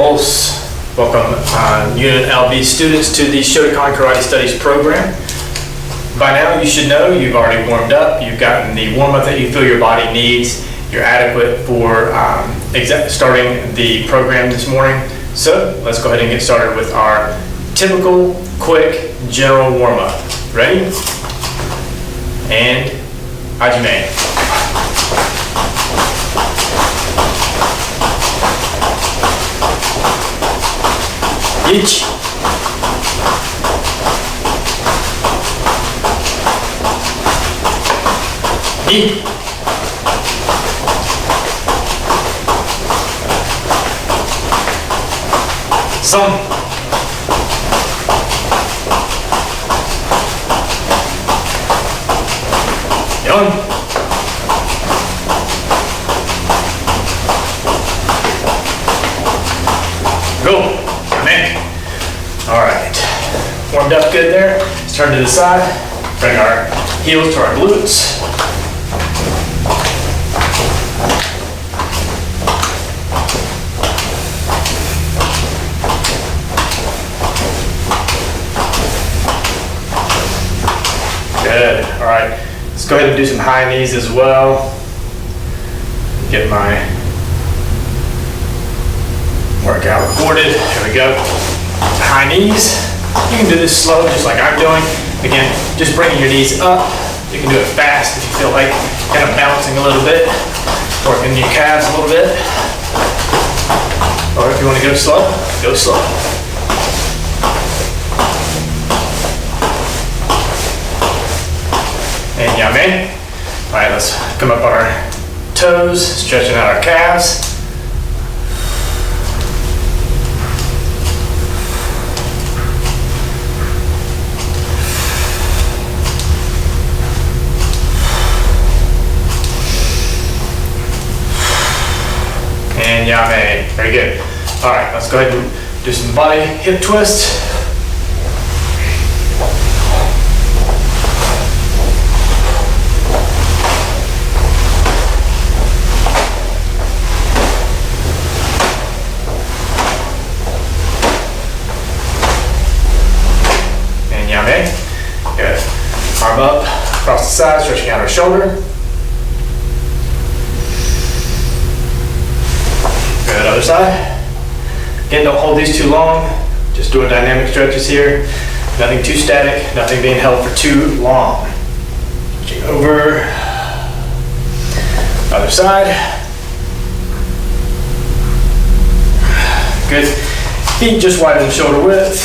Pulse. Welcome UNLV students to the Shotokan Karate Studies program. By now you should know you've already warmed up, you've gotten the warm-up that you feel your body needs, you're adequate for starting the program this morning. So let's go ahead and get started with our typical, quick, general warm-up. Ready? And Hajime. Ichi. Ni. San. Yon. Go. All right, warmed up good there. Let's turn to the side, bring our heels to our glutes. Good, all right. Let's go ahead and do some high knees as well. Get my workout recorded, here we go. High knees. You can do this slow, just like I'm doing. Again, just bringing your knees up. You can do it fast if you feel like kind of bouncing a little bit, working your calves a little bit. Or if you want to go slow, go slow. And yame. All right, let's come up on our toes, stretching out our calves. And yame. Very good. All right, let's go ahead and do some body hip twists. And yame. Good. Arm up, across the side, stretching out our shoulder. Good, other side. Again, don't hold these too long. Just doing dynamic stretches here. Nothing too static, nothing being held for too long. Switching over. Other side. Good. Feet just widen shoulder width.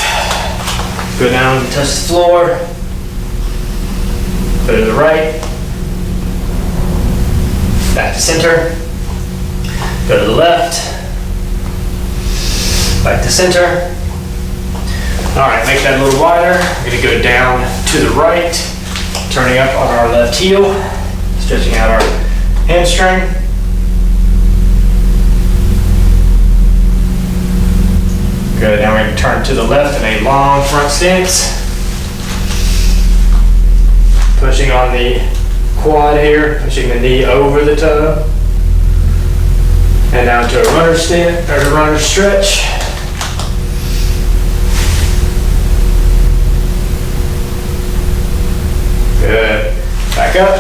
Go down, touch the floor. Go to the right. Back to center. Go to the left. Back to center. All right, make that a little wider. We're gonna go down to the right, turning up on our left heel, stretching out our hamstring. Good, now we're gonna turn to the left in a long front stance. Pushing on the quad here, pushing the knee over the toe. And down to a runner stand, or a runner stretch. Good. Back up.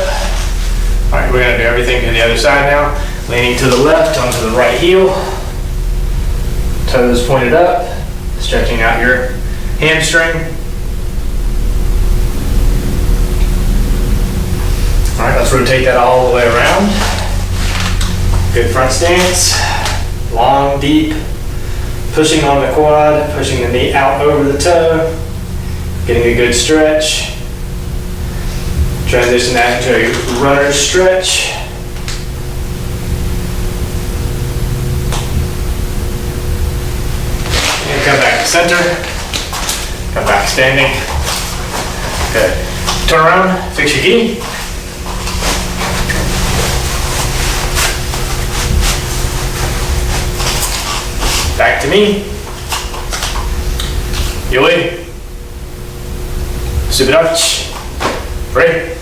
All right, we're gonna do everything to the other side now. Leaning to the left onto the right heel. Toes pointed up. Stretching out your hamstring. All right, let's rotate that all the way around. Good front stance, long, deep, pushing on the quad, pushing the knee out over the toe, getting a good stretch. Transition that into a runner stretch. And come back to center, come back standing. Good. Turn around, fix your gi. Back to me. Yoi. Subirachi. Pray.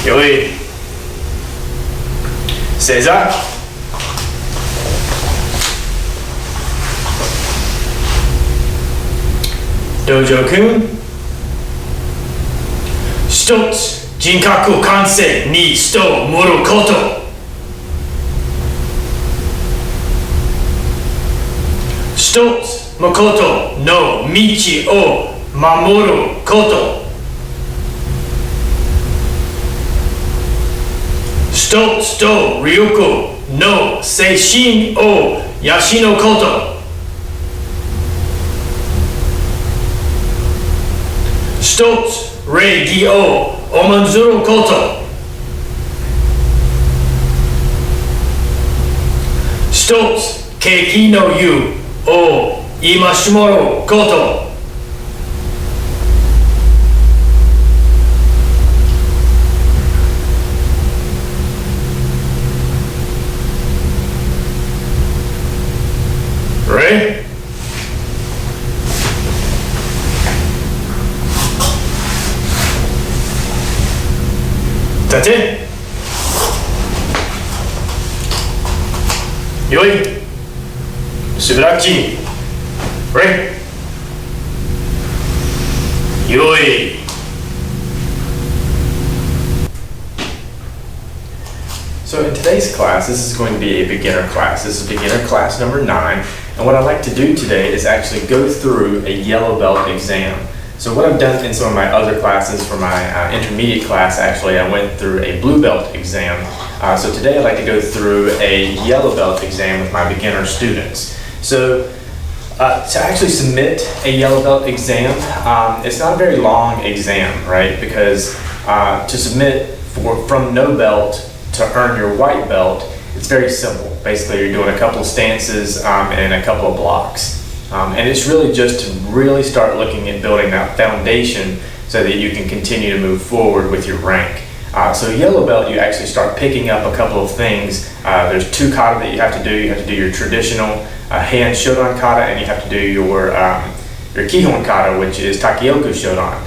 Yoi. Seiza. Dojo-kun. 一つ、人格完成に人を盛ること。一つ、誠の道を守ること。一つと力の精神を養うこと。一つ、礼儀を重んずること。一つ、景気の湯を戒めること。Ready? That's it. よい。しばらくち。Ready? よい。So in today's class, this is going to be a beginner class. This is beginner class number 9. And what I'd like to do today is actually go through a yellow belt exam. So what I've done in some of my other classes for my intermediate class, actually, I went through a blue belt exam. So today I'd like to go through a yellow belt exam with my beginner students. So to actually submit a yellow belt exam, it's not a very long exam, right? Because to submit from no belt to earn your white belt, it's very simple. Basically, you're doing a couple of stances and a couple of blocks. And it's really just to really start looking at building that foundation so that you can continue to move forward with your rank. So yellow belt, you actually start picking up a couple of things. There's 2 kata that you have to do. You have to do your traditional hand Shodan kata, and you have to do your Kihon kata, which is Takioku Shodan.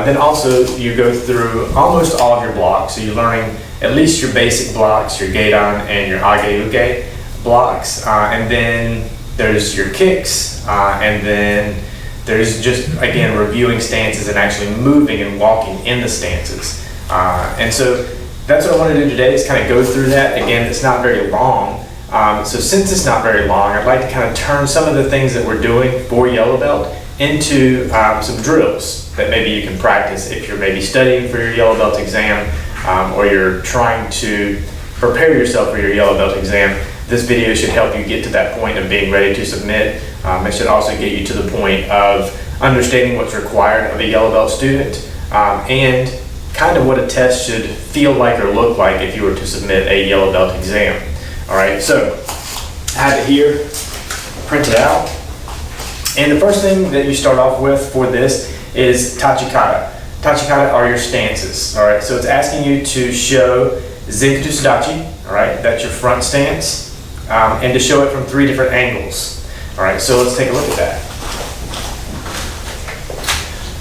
Then also you go through almost all of your blocks. So you're learning at least your basic blocks, your Geidan and your Age-uke blocks. And then there's your kicks. And then there's just, again, reviewing stances and actually moving and walking in the stances. And so that's what I want to do today, is kind of go through that. Again, it's not very long. So since it's not very long, I'd like to kind of turn some of the things that we're doing for yellow belt into some drills that maybe you can practice if you're maybe studying for your yellow belt exam, or you're trying to prepare yourself for your yellow belt exam. This video should help you get to that point of being ready to submit. It should also get you to the point of understanding what's required of a yellow belt student, and kind of what a test should feel like or look like if you were to submit a yellow belt exam. All right, so I have it here, print it out. And the first thing that you start off with for this is tachikata. Tachikata are your stances, all right? So it's asking you to show Zenkutu Sudachi, all right? That's your front stance, and to show it from 3 different angles. All right, so let's take a look at that.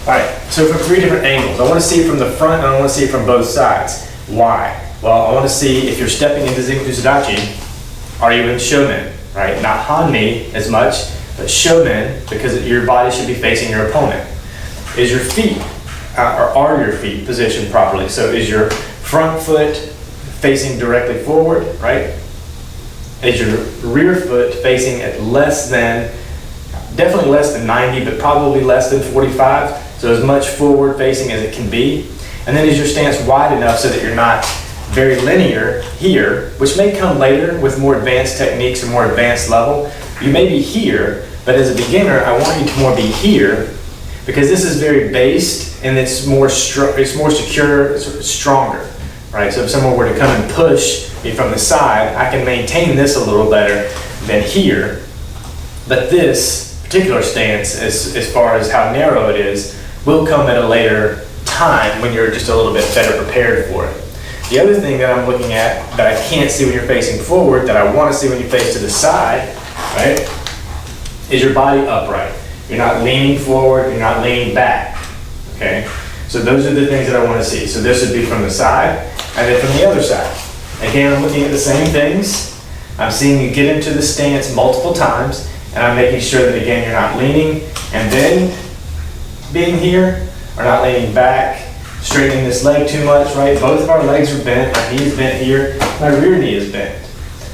All right, so from 3 different angles. I want to see it from the front and I want to see it from both sides. Why? Well, I want to see if you're stepping into Zenkutu Sudachi, are you in Shonen, right? Not Hanmi as much, but Shonen, because your body should be facing your opponent. Is your feet, or are your feet positioned properly? So is your front foot facing directly forward, right? Is your rear foot facing at less than, definitely less than 90, but probably less than 45, so as much forward facing as it can be. And then is your stance wide enough so that you're not very linear here, which may come later with more advanced techniques or more advanced level. You may be here, but as a beginner, I want you to more be here, because this is very based and it's more secure, it's stronger, right? So if someone were to come and push me from the side, I can maintain this a little better than here. But this particular stance, as far as how narrow it is, will come at a later time when you're just a little bit better prepared for it. The other thing that I'm looking at that I can't see when you're facing forward, that I want to see when you face to the side, right, is your body upright. You're not leaning forward, you're not leaning back, okay? So those are the things that I want to see. So this would be from the side, and then from the other side. Again, I'm looking at the same things. I'm seeing you get into the stance multiple times, and I'm making sure that, again, you're not leaning, and then being here, or not leaning back, straightening this leg too much, right? Both of our legs are bent, my knee is bent here, my rear knee is bent.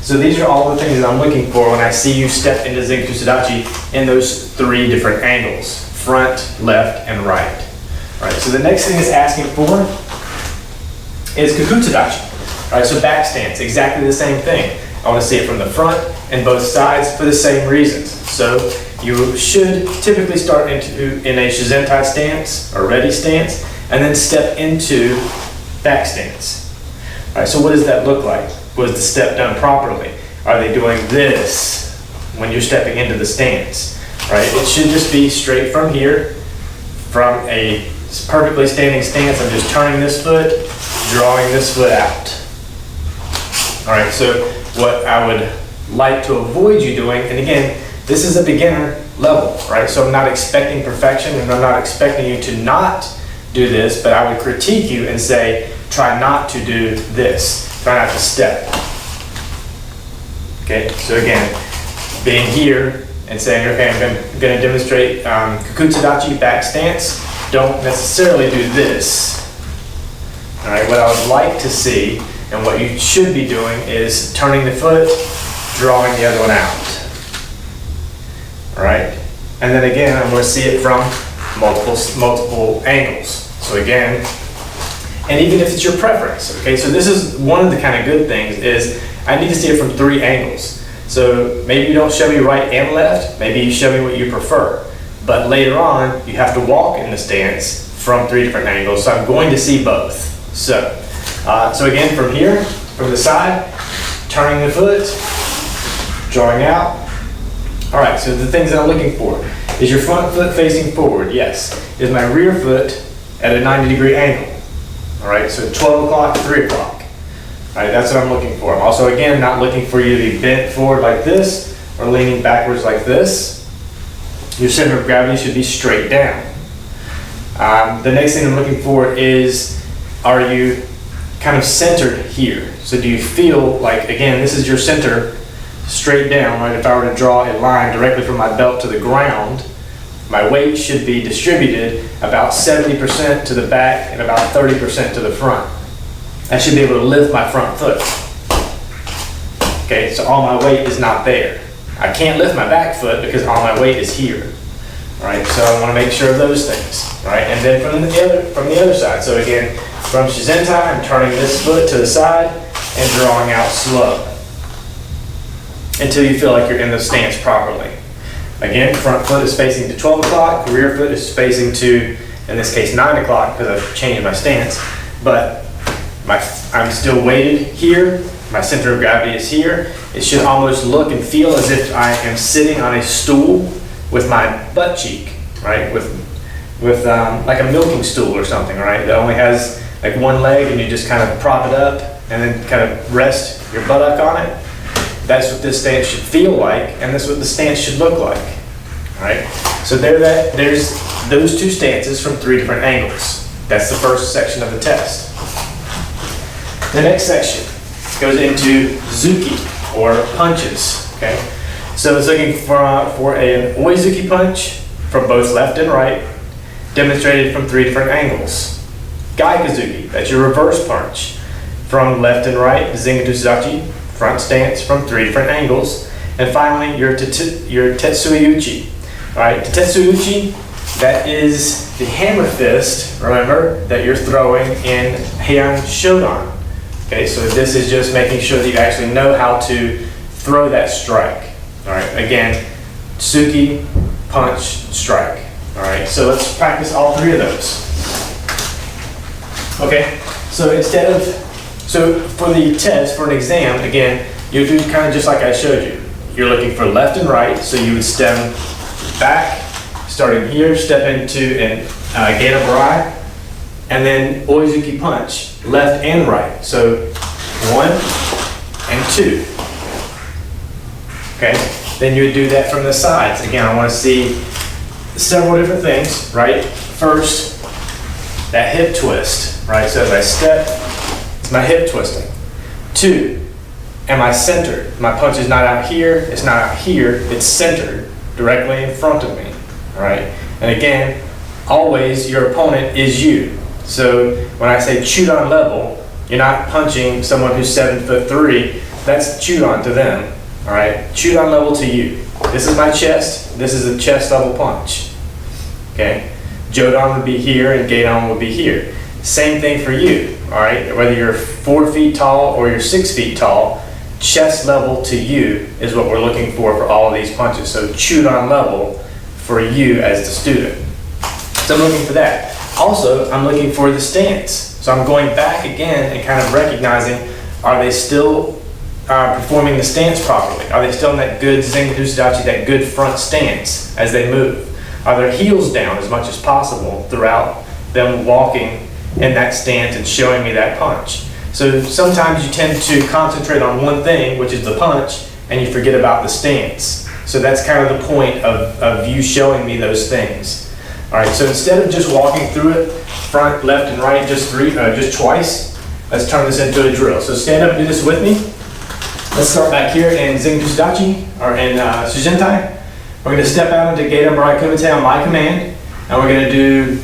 So these are all the things that I'm looking for when I see you step into Zengaku Sudachi in those 3 different angles, front, left, and right. All right, so the next thing it's asking for is Kakutsudachi. All right, so back stance, exactly the same thing. I want to see it from the front and both sides for the same reasons. So you should typically start in a Shizentai stance or ready stance, and then step into back stance. All right, so what does that look like? Was the step done properly? Are they doing this when you're stepping into the stance? Right? It should just be straight from here, from a perfectly standing stance. I'm just turning this foot, drawing this foot out. All right, so what I would like to avoid you doing, and again, this is a beginner level, right? So I'm not expecting perfection, and I'm not expecting you to not do this, but I would critique you and say, try not to do this. Try not to step. Okay, so again, being here and saying, okay, I'm going to demonstrate Kakutsudachi back stance. Don't necessarily do this. All right, what I would like to see and what you should be doing is turning the foot, drawing the other one out. All right, and then again, I'm going to see it from multiple angles. So again, and even if it's your preference, okay, so this is one of the kind of good things is I need to see it from 3 angles. So maybe you don't show me right and left, maybe you show me what you prefer. But later on, you have to walk in the stance from 3 different angles, so I'm going to see both. So again, from here, from the side, turning the foot, drawing out. All right, so the things that I'm looking for. Is your front foot facing forward? Yes. Is my rear foot at a 90-degree angle? All right, so 12 o'clock, 3 o'clock. All right, that's what I'm looking for. I'm also, again, not looking for you to be bent forward like this or leaning backwards like this. Your center of gravity should be straight down. The next thing I'm looking for is, are you kind of centered here? So do you feel like, again, this is your center straight down, right? If I were to draw a line directly from my belt to the ground, my weight should be distributed about 70% to the back and about 30% to the front. I should be able to lift my front foot. Okay, so all my weight is not there. I can't lift my back foot because all my weight is here. All right, so I want to make sure of those things. All right, and then from the other side. So again, from Shizentai, I'm turning this foot to the side and drawing out slow until you feel like you're in the stance properly. Again, front foot is facing to 12 o'clock, rear foot is facing to, in this case, 9 o'clock because I've changed my stance. But I'm still weighted here. My center of gravity is here. It should almost look and feel as if I am sitting on a stool with my butt cheek, right? With like a milking stool or something, right? That only has like one leg and you just kind of prop it up and then kind of rest your buttock on it. That's what this stance should feel like, and that's what the stance should look like. All right. So there's those 2 stances from 3 different angles. That's the first section of the test. The next section goes into Zuki, or punches. Okay. So it's looking for an Oizuki punch from both left and right, demonstrated from 3 different angles. Gaikazuki, that's your reverse punch from left and right, Zengaku Sudachi, front stance from 3 different angles. And finally, your Tetsui-uchi. All right, Tetsui-uchi, that is the hammer fist, remember, that you're throwing in Heian Shodan. Okay, so this is just making sure that you actually know how to throw that strike. All right, again, Tsuki, punch, strike. All right, so let's practice all 3 of those. Okay, so for the test, for an exam, again, you do kind of just like I showed you. You're looking for left and right, so you would stem back, starting here, step into an Geto Barai, and then Oizuki punch, left and right. So 1 and 2. Okay, then you would do that from the sides. Again, I want to see several different things, right? First, that hip twist, right? So as I step, it's my hip twisting. 2, am I centered? My punch is not out here, it's not out here, it's centered directly in front of me, all right? And again, always your opponent is you. So when I say Shotokan level, you're not punching someone who's 7'3". That's Shotokan to them. All right, Shotokan level to you. This is my chest. This is a chest level punch. Okay, Jodan would be here and Gadan would be here. Same thing for you. All right, whether you're 4 feet tall or you're 6 feet tall, chest level to you is what we're looking for all of these punches. So Shotokan level for you as the student. So I'm looking for that. Also, I'm looking for the stance. So I'm going back again and kind of recognizing, are they still performing the stance properly? Are they still in that good Zenku Sudachi, that good front stance as they move? Are their heels down as much as possible throughout them walking in that stance and showing me that punch? So sometimes you tend to concentrate on one thing, which is the punch, and you forget about the stance. So that's kind of the point of you showing me those things. All right, so instead of just walking through it, front, left, and right, just twice, let's turn this into a drill. So stand up and do this with me. Let's start back here in Zenku Sudachi, or in Shujentai. We're going to step out into Gedan Barai Kumite on my command, and we're going to do,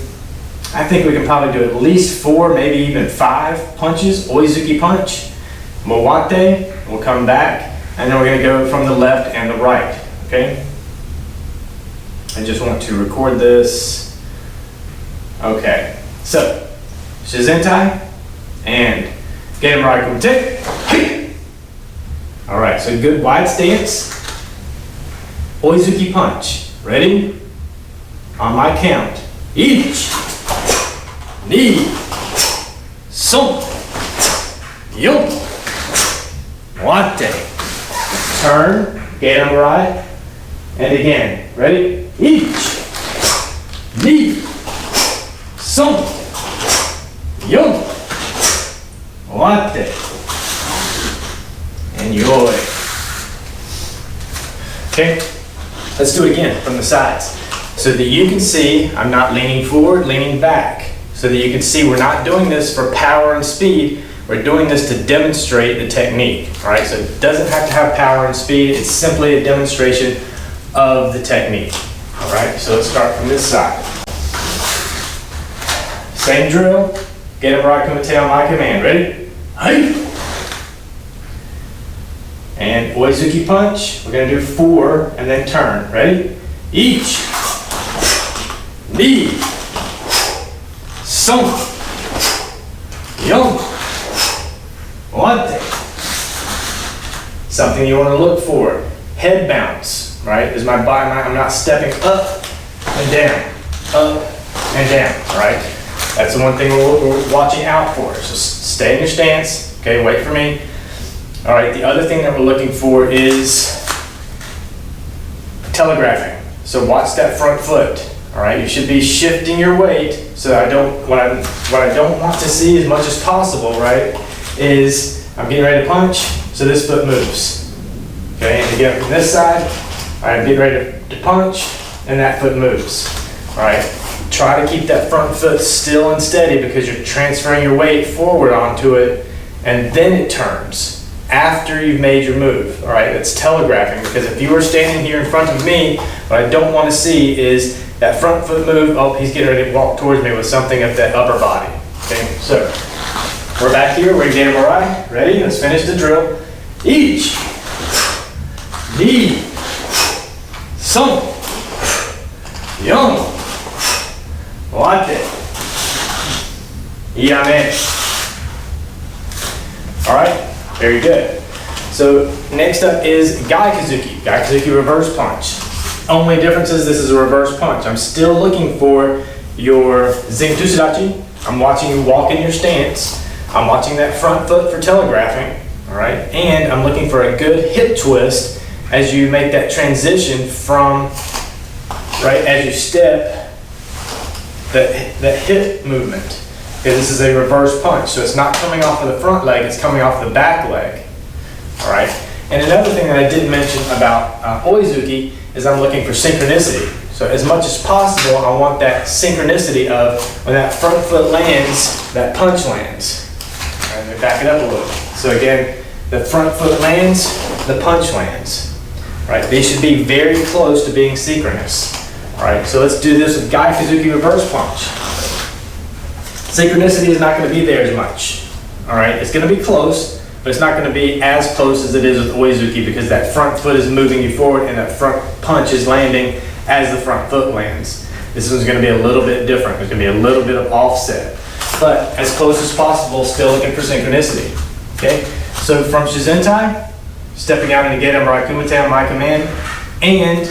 I think we can probably do at least 4, maybe even 5 punches. Oizuki punch, Mowate, we'll come back, and then we're going to go from the left and the right, okay? I just want to record this. Okay, so, Shizentai, and Gedan Barai Kumite. All right, so good wide stance. Oizuki punch. Ready? On my count. Each. Ni. Son. Yo. Wate. Turn. Gedan Barai. And again. Ready? Each. Ni. Son. Yo. Wate. And yoi. Okay, let's do it again from the sides. So that you can see, I'm not leaning forward, leaning back. So that you can see we're not doing this for power and speed, we're doing this to demonstrate the technique. All right, so it doesn't have to have power and speed, it's simply a demonstration of the technique. All right, so let's start from this side. Same drill, Gedan Barai Kumite on my command. Ready? Hey! And Oizuki punch, we're going to do 4 and then turn. Ready? Each. Ni. Son. Yo. Wate. Something you want to look for. Head bounce, right? Is my body, I'm not stepping up and down. Up and down, right? That's the one thing we're watching out for. So stay in your stance. Okay, wait for me. All right, the other thing that we're looking for is telegraphing. So watch that front foot. All right, you should be shifting your weight. So what I don't want to see as much as possible, right, is I'm getting ready to punch, so this foot moves. Okay, and to get from this side, I'm getting ready to punch, and that foot moves. All right, try to keep that front foot still and steady because you're transferring your weight forward onto it, and then it turns after you've made your move. All right, it's telegraphing, because if you were standing here in front of me, what I don't want to see is that front foot move. Oh, he's getting ready to walk towards me with something of that upper body. Okay, so we're back here, we're Gedan Barai. Ready? Let's finish the drill. Each. Ni. Son. Yon. Wate. Yame. All right. Very good. So next up is Gaikuzuki. Gaikuzuki reverse punch. Only difference is this is a reverse punch. I'm still looking for your Zenku Sudachi. I'm watching you walk in your stance. I'm watching that front foot for telegraphing. All right, and I'm looking for a good hip twist as you make that transition from, right, as you step, that hip movement. Okay, this is a reverse punch, so it's not coming off of the front leg, it's coming off the back leg. All right, and another thing that I didn't mention about Oizuki is I'm looking for synchronicity. So as much as possible, I want that synchronicity of when that front foot lands, that punch lands. All right, let me back it up a little. So again, the front foot lands, the punch lands. Right, they should be very close to being synchronous. All right, so let's do this with Gaikuzuki reverse punch. Synchronicity is not going to be there as much. All right, it's going to be close, but it's not going to be as close as it is with Oizuki because that front foot is moving you forward and that front punch is landing as the front foot lands. This one's going to be a little bit different. There's going to be a little bit of offset, but as close as possible, still looking for synchronicity. Okay, so from Shizentai, stepping out into Gedan Marai Kumite on my command, and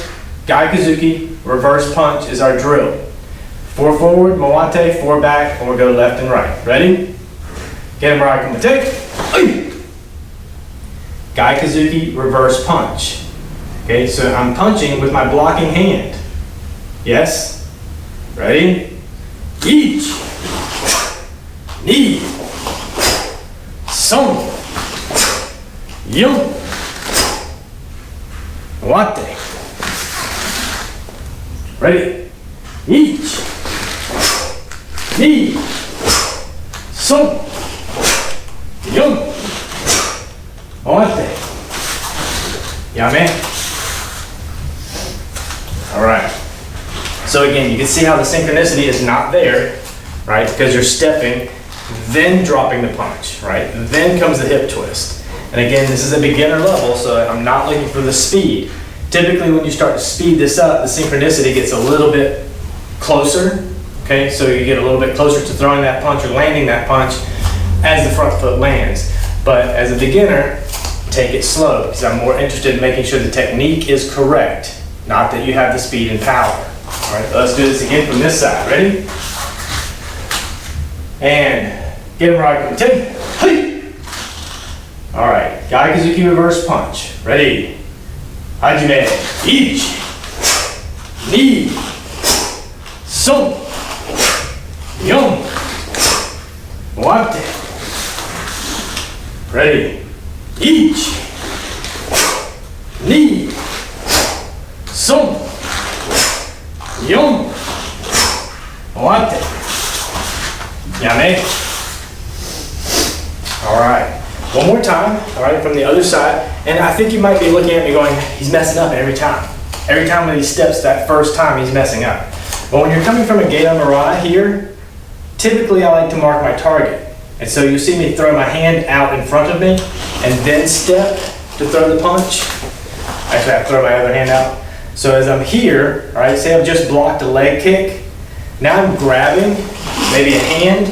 Gaikuzuki reverse punch is our drill. 4 forward, Moate, 4 back, and we'll go left and right. Ready? Gedan Marai Kumite. Gaikuzuki reverse punch. Okay, so I'm punching with my blocking hand. Yes? Ready? Each. Ni. Son. Yum. Wate. Ready? Each. Ni. Son. Yum. Wate. Yame. All right. So again, you can see how the synchronicity is not there, right? Because you're stepping, then dropping the punch, right? Then comes the hip twist. And again, this is a beginner level, so I'm not looking for the speed. Typically, when you start to speed this up, the synchronicity gets a little bit closer, okay? So you get a little bit closer to throwing that punch or landing that punch as the front foot lands. But as a beginner, take it slow, because I'm more interested in making sure the technique is correct, not that you have the speed and power. All right, let's do this again from this side. Ready? And get him right. Take. Hey. All right, Gaikuzuki reverse punch. Ready? Hajime. Ichi. Ni. Son. Yon. Wate. Ready? Ichi. Ni. Son. Yon. Wate. Yame. All right. One more time. All right, from the other side. And I think you might be looking at me going, he's messing up every time. Every time when he steps that first time, he's messing up. But when you're coming from a Gedan Marai here, typically I like to mark my target. And so you see me throw my hand out in front of me and then step to throw the punch. Actually, I throw my other hand out. So as I'm here, all right, say I've just blocked a leg kick. Now I'm grabbing maybe a hand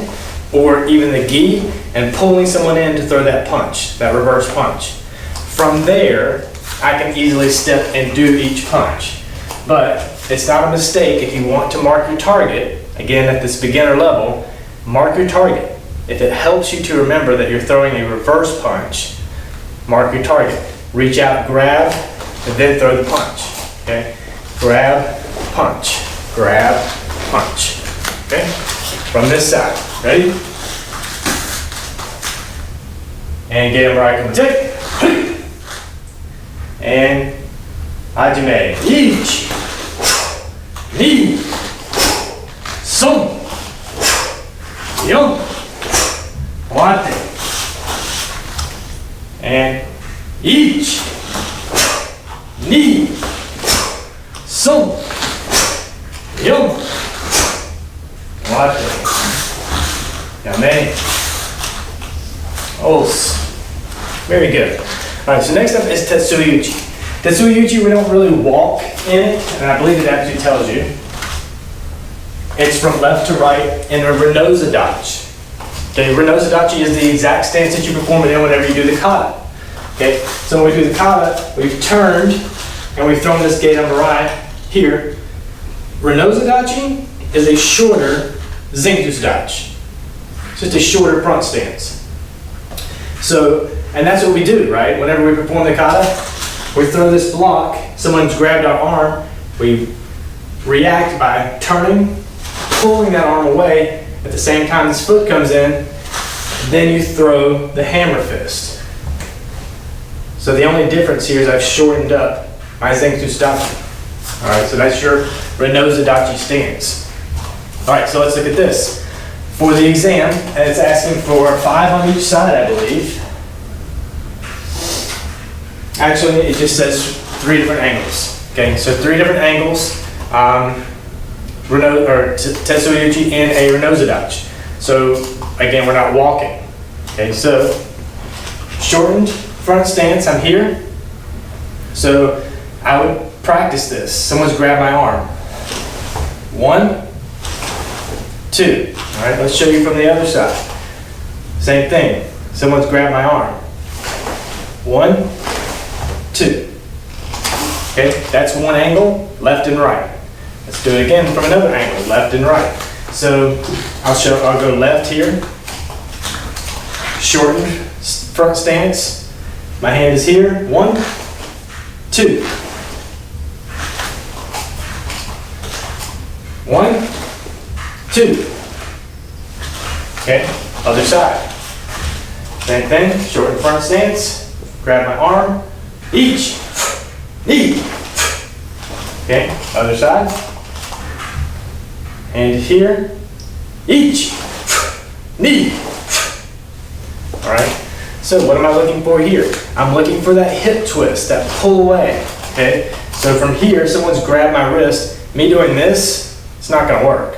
or even the gi and pulling someone in to throw that punch, that reverse punch. From there, I can easily step and do each punch. But it's not a mistake if you want to mark your target, again at this beginner level, mark your target. If it helps you to remember that you're throwing a reverse punch, mark your target. Reach out, grab, and then throw the punch. Okay? Grab, punch, grab, punch. Okay? From this side. Ready? And get him right. Take. And Hajime. Ichi. Ni. Son. Yon. Wate. And Ichi. Ni. Son. Yon. Wate. Yame. Os. Very good. All right, so next up is Tetsuyuchi. Tetsuyuchi, we don't really walk in it, and I believe it actually tells you. It's from left to right in a Renozadachi. Okay, Renozadachi is the exact stance that you perform it in whenever you do the kata. Okay, so when we do the kata, we've turned and we've thrown this Gedan Marai here. Renozadachi is a shorter Zenkyusudachi. It's just a shorter front stance. So, and that's what we do, right? Whenever we perform the kata, we throw this block, someone's grabbed our arm, we react by turning, pulling that arm away, at the same time this foot comes in, then you throw the hammer fist. So the only difference here is I've shortened up my Zenkyusudachi. All right, so that's your Renozadachi stance. All right, so let's look at this. For the exam, and it's asking for 5 on each side, I believe. Actually, it just says 3 different angles. Okay, so 3 different angles. Tetsuyuchi and a Renozadachi. So again, we're not walking. Okay, so shortened front stance, I'm here. So I would practice this. Someone's grabbed my arm. 1, 2. All right, let's show you from the other side. Same thing. Someone's grabbed my arm. 1, 2. Okay, that's one angle, left and right. Let's do it again from another angle, left and right. So I'll go left here. Shortened front stance. My hand is here. 1, 2. 1, 2. Okay, other side. Same thing, shortened front stance. Grab my arm. Each. Knee. Okay, other side. Hand here. Each. Knee. All right. So what am I looking for here? I'm looking for that hip twist, that pull away. Okay. So from here, someone's grabbed my wrist. Me doing this, it's not going to work.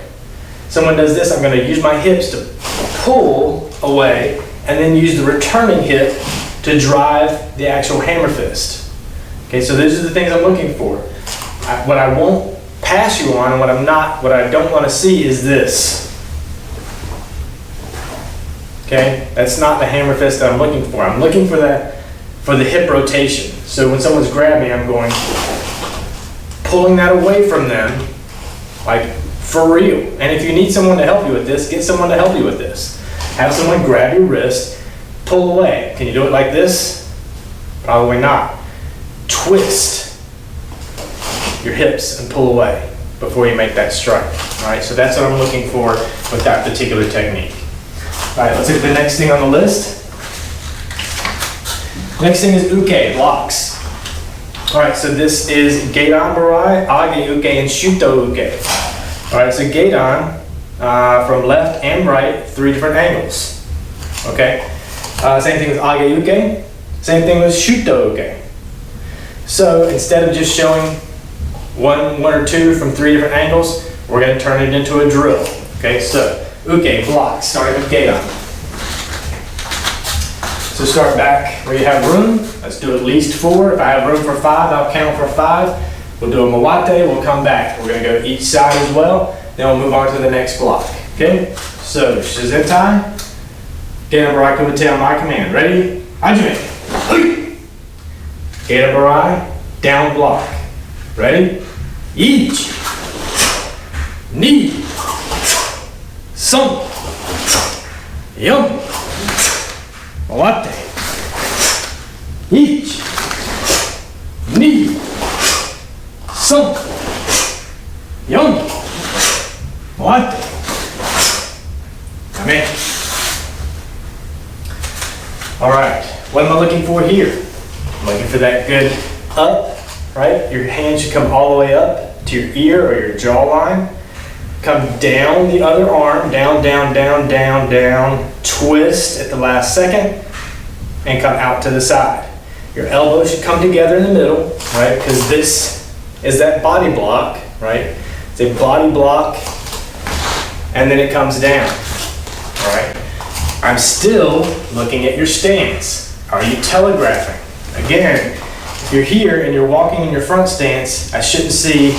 Someone does this, I'm going to use my hips to pull away, and then use the returning hip to drive the actual hammer fist. Okay, so these are the things I'm looking for. What I won't pass you on, and what I don't want to see is this. Okay, that's not the hammer fist that I'm looking for. I'm looking for that, for the hip rotation. So when someone's grabbed me, I'm going, pulling that away from them, like for real. And if you need someone to help you with this, get someone to help you with this. Have someone grab your wrist, pull away. Can you do it like this? Probably not. Twist your hips and pull away before you make that strike. All right, so that's what I'm looking for with that particular technique. All right, let's look at the next thing on the list. Next thing is uke, blocks. All right, so this is Gedan Barai, Age uke, and Shuto uke. All right, so Gedan, from left and right, 3 different angles. Okay, same thing with Age uke, same thing with Shuto uke. So instead of just showing one or two from 3 different angles, we're going to turn it into a drill. Okay, so uke, blocks, starting with Gedan. So start back where you have room. Let's do at least 4. If I have room for 5, I'll count for 5. We'll do a mawate, we'll come back. We're going to go each side as well. Then we'll move on to the next block. Okay, so shizentai, Gedan Barai kumite on my command. Ready? Hajime. Gedan Barai, down block. Ready? Each. Knee. Sunk. Yum. Mawate. Each. Knee. Sunk. Yum. Mawate. Amen. All right. What am I looking for here? I'm looking for that good up, right? Your hand should come all the way up to your ear or your jawline. Come down the other arm, down, down, down, down, down, twist at the last second, and come out to the side. Your elbows should come together in the middle, right? Because this is that body block, right? It's a body block, and then it comes down, all right? I'm still looking at your stance. Are you telegraphing? Again, if you're here and you're walking in your front stance, I shouldn't see.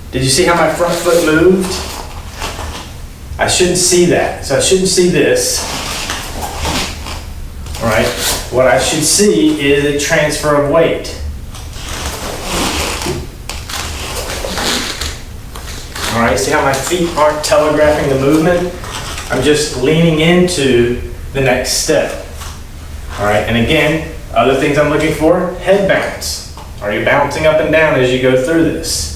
Did you see how my front foot moved? I shouldn't see that. So I shouldn't see this. All right. What I should see is a transfer of weight. All right. See how my feet aren't telegraphing the movement? I'm just leaning into the next step. All right. And again, other things I'm looking for, head bounce. Are you bouncing up and down as you go through this?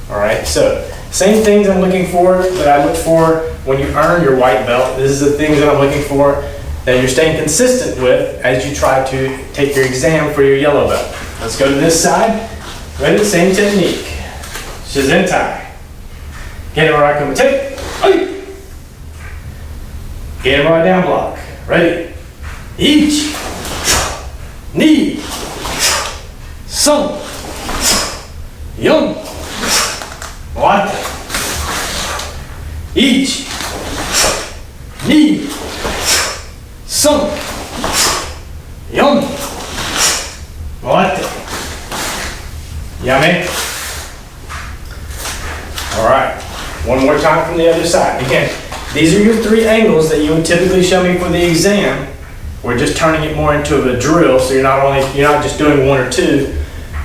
All right, so same things I'm looking for that I look for when you earn your white belt. This is the things that I'm looking for that you're staying consistent with as you try to take your exam for your yellow belt. Let's go to this side. Ready? Same technique. Shizentai. Gedan Barai kumite. Gedan Barai down block. Ready? Each. Knee. Sunk. Yum. ichi, ni, son, yon. Moate. Yame. All right. One more time from the other side. Again, these are your 3 angles that you would typically show me for the exam. We're just turning it more into a drill, so you're not just doing 1 or 2.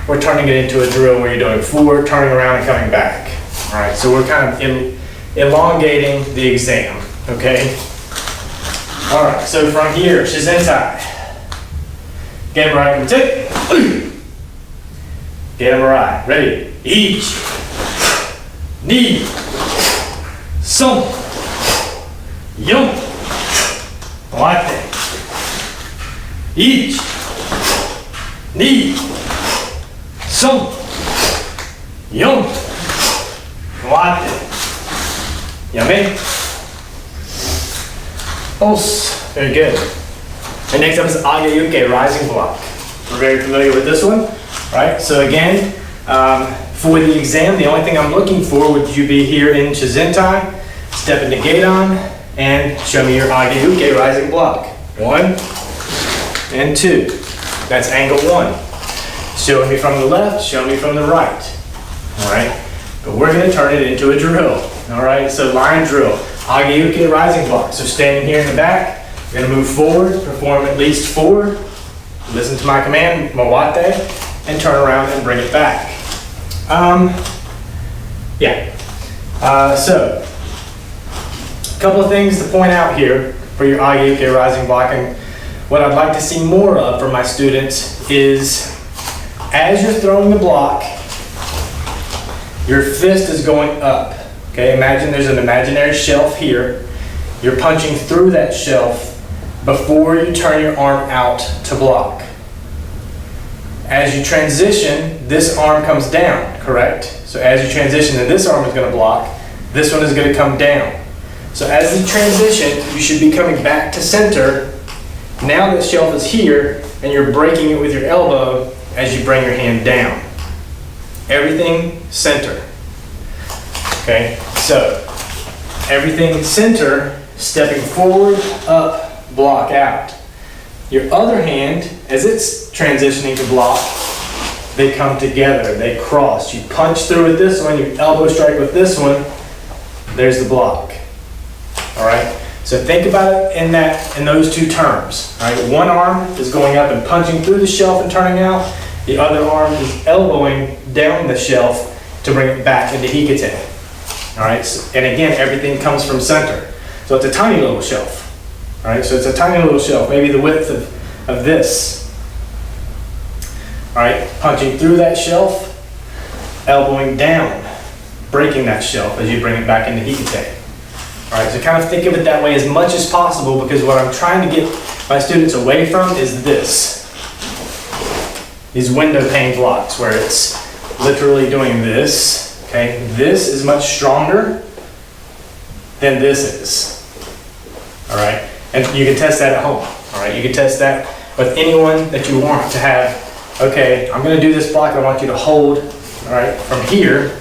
We're turning it into a drill where you're doing 4, turning around and coming back. All right. So we're kind of elongating the exam. Okay. All right. So from here, shizentai. Get right, come take. Get him right. Ready? Ichi, ni, son, yon. Moate. Ichi, ni, son, yon. Moate. Yame. Os. Very good. And next up is agayuke, rising block. We're very familiar with this one, right? So again, for the exam, the only thing I'm looking for would you be here in shizentai, step into gedan, and show me your agayuke, rising block. 1 and 2. That's angle 1. Show me from the left, show me from the right. All right? But we're going to turn it into a drill. All right? So line drill, agayuke, rising block. So standing here in the back, you're going to move forward, perform at least 4, listen to my command, moate, and turn around and bring it back. So, a couple of things to point out here for your agayuke rising block, and what I'd like to see more of for my students is, as you're throwing the block, your fist is going up. Okay, imagine there's an imaginary shelf here. You're punching through that shelf before you turn your arm out to block. As you transition, this arm comes down, correct? So as you transition, then this arm is going to block, this one is going to come down. So as you transition, you should be coming back to center. Now the shelf is here, and you're breaking it with your elbow as you bring your hand down. Everything center. Okay, so everything center, stepping forward, up, block out. Your other hand, as it's transitioning to block, they come together, they cross. You punch through with this one, you elbow strike with this one, there's the block. All right, so think about it in those 2 terms. All right, one arm is going up and punching through the shelf and turning out. The other arm is elbowing down the shelf to bring it back into hikite. All right, so, and again, everything comes from center. So it's a tiny little shelf. All right, so it's a tiny little shelf, maybe the width of this. All right, punching through that shelf, elbowing down, breaking that shelf as you bring it back into hikite. All right, so kind of think of it that way as much as possible, because what I'm trying to get my students away from is this. These window pane blocks where it's literally doing this, okay? This is much stronger than this is, all right? And you can test that at home, all right? You can test that with anyone that you want to have. Okay, I'm gonna do this block, I want you to hold, all right, from here,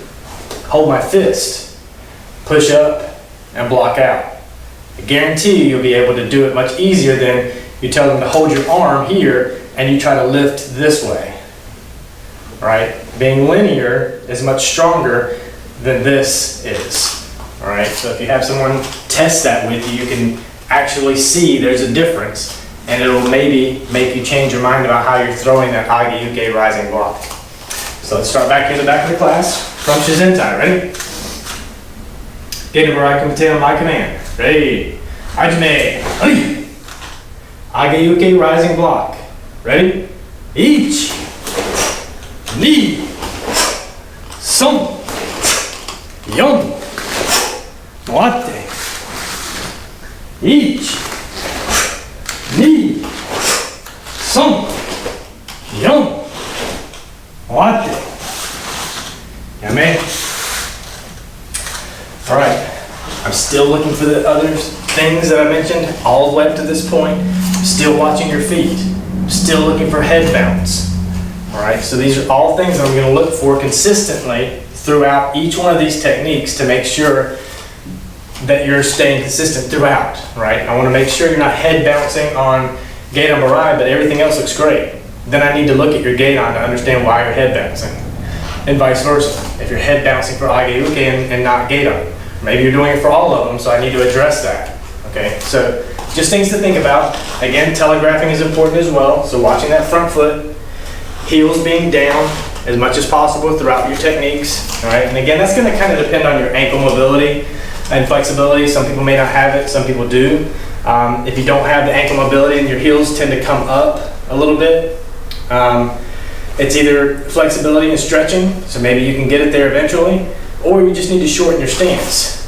hold my fist, push up, and block out. I guarantee you'll be able to do it much easier than you tell them to hold your arm here and you try to lift this way, all right? Being linear is much stronger than this is, all right? So if you have someone test that with you, you can actually see there's a difference, and it'll maybe make you change your mind about how you're throwing that agayuke rising block. So let's start back in the back of the class from shizentai. Ready? Get where I can on my command. Ready? Hajime. Agayuke rising block. Ready? Ichi, ni, son, yon. Moate. Ichi, ni, son, yon. Moate. Yame. All right. I'm still looking for the other things that I mentioned all the way up to this point. I'm still watching your feet. I'm still looking for head bounce. All right. So these are all things I'm going to look for consistently throughout each one of these techniques to make sure that you're staying consistent throughout, right? I want to make sure you're not head bouncing on gate on Barai, but everything else looks great. Then I need to look at your gate on to understand why you're head bouncing, and vice versa. If you're head bouncing for Age Uke and not gate on, maybe you're doing it for all of them, so I need to address that. Okay, so just things to think about. Again, telegraphing is important as well. So watching that front foot, heels being down as much as possible throughout your techniques. All right, and again, that's going to kind of depend on your ankle mobility and flexibility. Some people may not have it, some people do. If you don't have the ankle mobility and your heels tend to come up a little bit, it's either flexibility and stretching, so maybe you can get it there eventually, or you just need to shorten your stance,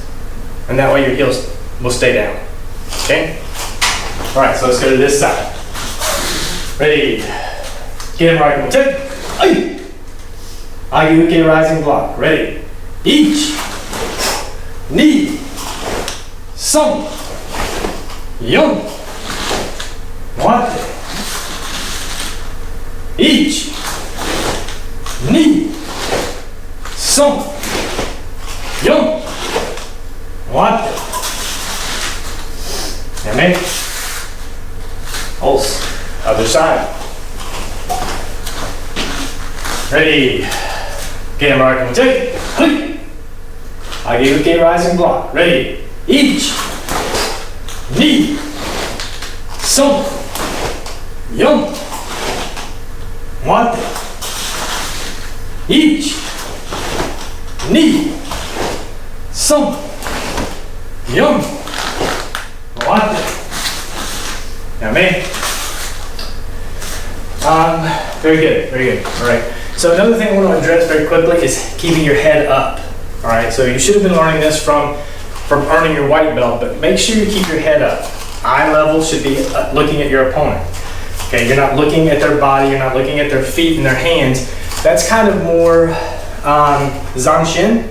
and that way your heels will stay down. Okay? All right, so let's go to this side. Ready? Get him right. Take. Age Uke rising block. Ready? Each. Knee. Some. Young. Wate. Each. Knee. Some. Young. Wate. Yame. Pulse. Other side. Ready. Get him right. Take. Age Uke rising block. Ready. Each. Knee. Some. Young. Wate. Each. Knee. Some. Young. Wate. Yame. Very good, very good. All right. So another thing I want to address very quickly is keeping your head up. All right. So you should have been learning this from earning your white belt, but make sure you keep your head up. Eye level should be looking at your opponent. Okay. You're not looking at their body. You're not looking at their feet and their hands. That's kind of more Zanshin.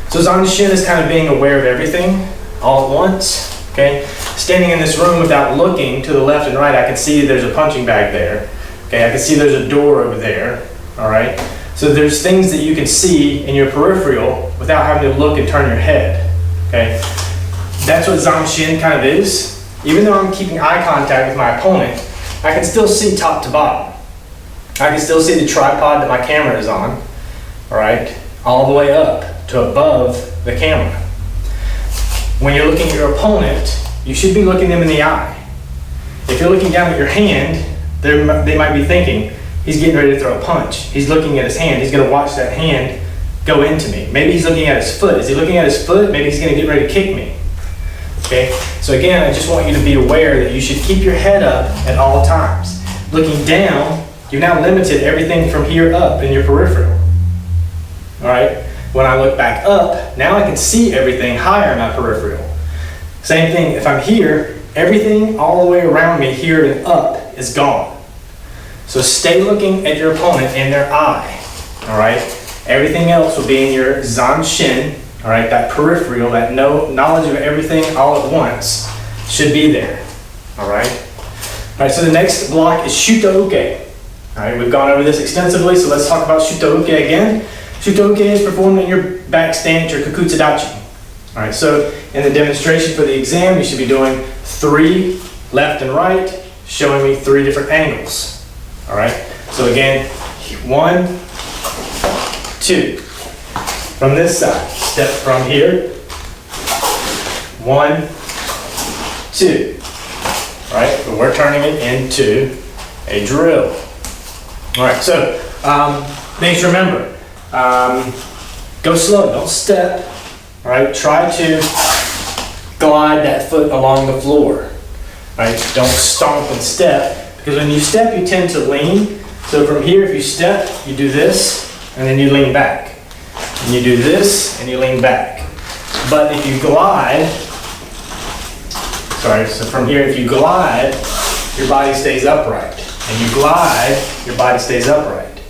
So Zanshin is kind of being aware of everything all at once. Okay. Standing in this room without looking to the left and right, I can see there's a punching bag there. Okay, I can see there's a door over there, all right? So there's things that you can see in your peripheral without having to look and turn your head, okay? That's what Zanshin kind of is. Even though I'm keeping eye contact with my opponent, I can still see top to bottom. I can still see the tripod that my camera is on, all right? All the way up to above the camera. When you're looking at your opponent, you should be looking them in the eye. If you're looking down at your hand, they might be thinking, he's getting ready to throw a punch. He's looking at his hand. He's going to watch that hand go into me. Maybe he's looking at his foot. Is he looking at his foot? Maybe he's going to get ready to kick me. Okay? So again, I just want you to be aware that you should keep your head up at all times. Looking down, you've now limited everything from here up in your peripheral. All right? When I look back up, now I can see everything higher in my peripheral. Same thing, if I'm here, everything all the way around me here and up is gone. So stay looking at your opponent in their eye, all right? Everything else will be in your Zanshin, all right? That peripheral, that knowledge of everything all at once should be there, all right? All right, so the next block is Shotokan. All right, we've gone over this extensively, so let's talk about Shotokan again. Shotokan is performed in your back stance, your Kakutsadachi. All right, so in the demonstration for the exam, you should be doing 3 left and right, showing me 3 different angles. All right, so again, 1, 2. From this side, step from here, 1, 2. All right, but we're turning it into a drill. All right, so things to remember. Go slow, don't step. All right, try to glide that foot along the floor. All right, don't stomp and step, because when you step, you tend to lean. So from here, if you step, you do this, and then you lean back. And you do this, and you lean back. But if you glide, so from here, if you glide, your body stays upright. And you glide, your body stays upright.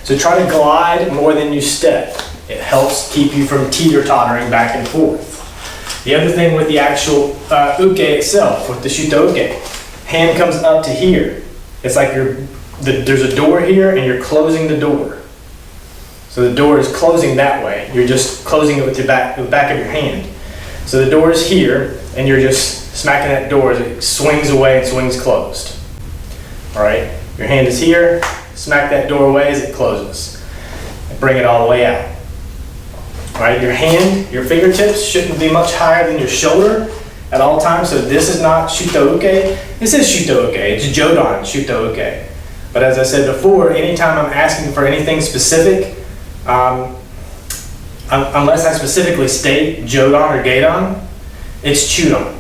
So try to glide more than you step. It helps keep you from teeter-tottering back and forth. The other thing with the actual uke itself, with the Shotokan, hand comes up to here. It's like there's a door here and you're closing the door. So the door is closing that way. You're just closing it with the back of your hand. So the door is here, and you're just smacking that door as it swings away and swings closed. All right, your hand is here, smack that door away as it closes. And bring it all the way out. All right, your hand, your fingertips shouldn't be much higher than your shoulder at all times. So this is not Shotokan. This is Shotokan. It's Jodan Shotokan. But as I said before, anytime I'm asking for anything specific, unless I specifically state Jodan or Gadan, it's Chudan.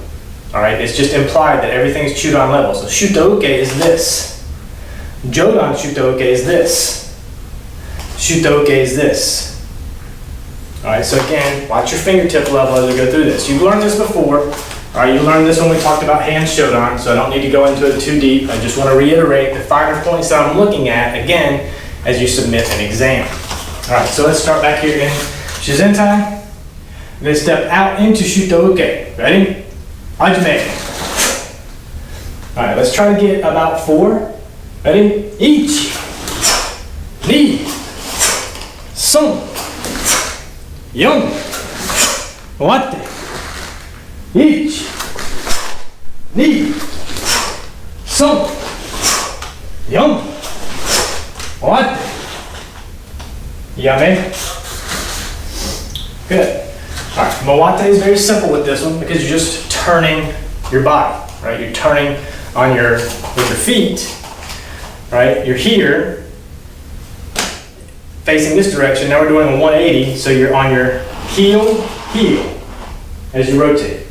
All right, it's just implied that everything's Chudan level. So Shotokan is this. Jodan Shotokan is this. Shotokan is this. All right, so again, watch your fingertip level as we go through this. You've learned this before. All right, you learned this when we talked about hand Shodan, so I don't need to go into it too deep. I just want to reiterate the finer points that I'm looking at, again, as you submit an exam. All right, so let's start back here in Shizentai. We're going to step out into Shotokan. Ready? Hajime. All right, let's try to get about 4. Ready? Ichi, ni, son, yon, wate. Ichi, ni, son, yon, wate. Yame. Good. All right, Mawate is very simple with this one because you're just turning your body, right? You're turning on with your feet, right? You're here, facing this direction. Now we're doing a 180, so you're on your heel, as you rotate.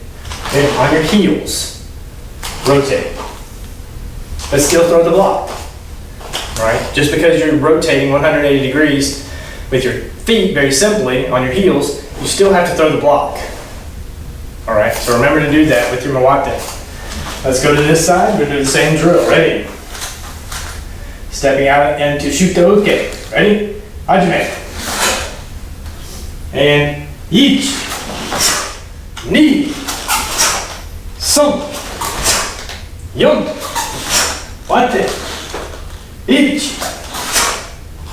Okay, on your heels, rotate. But still throw the block, right? Just because you're rotating 180 degrees with your feet, very simply, on your heels, you still have to throw the block. All right, so remember to do that with your Mawate. Let's go to this side. We're going to do the same drill. Ready? Stepping out into Shotokan. Ready? Hajime. And ichi, ni, son, yon, wate. Ichi,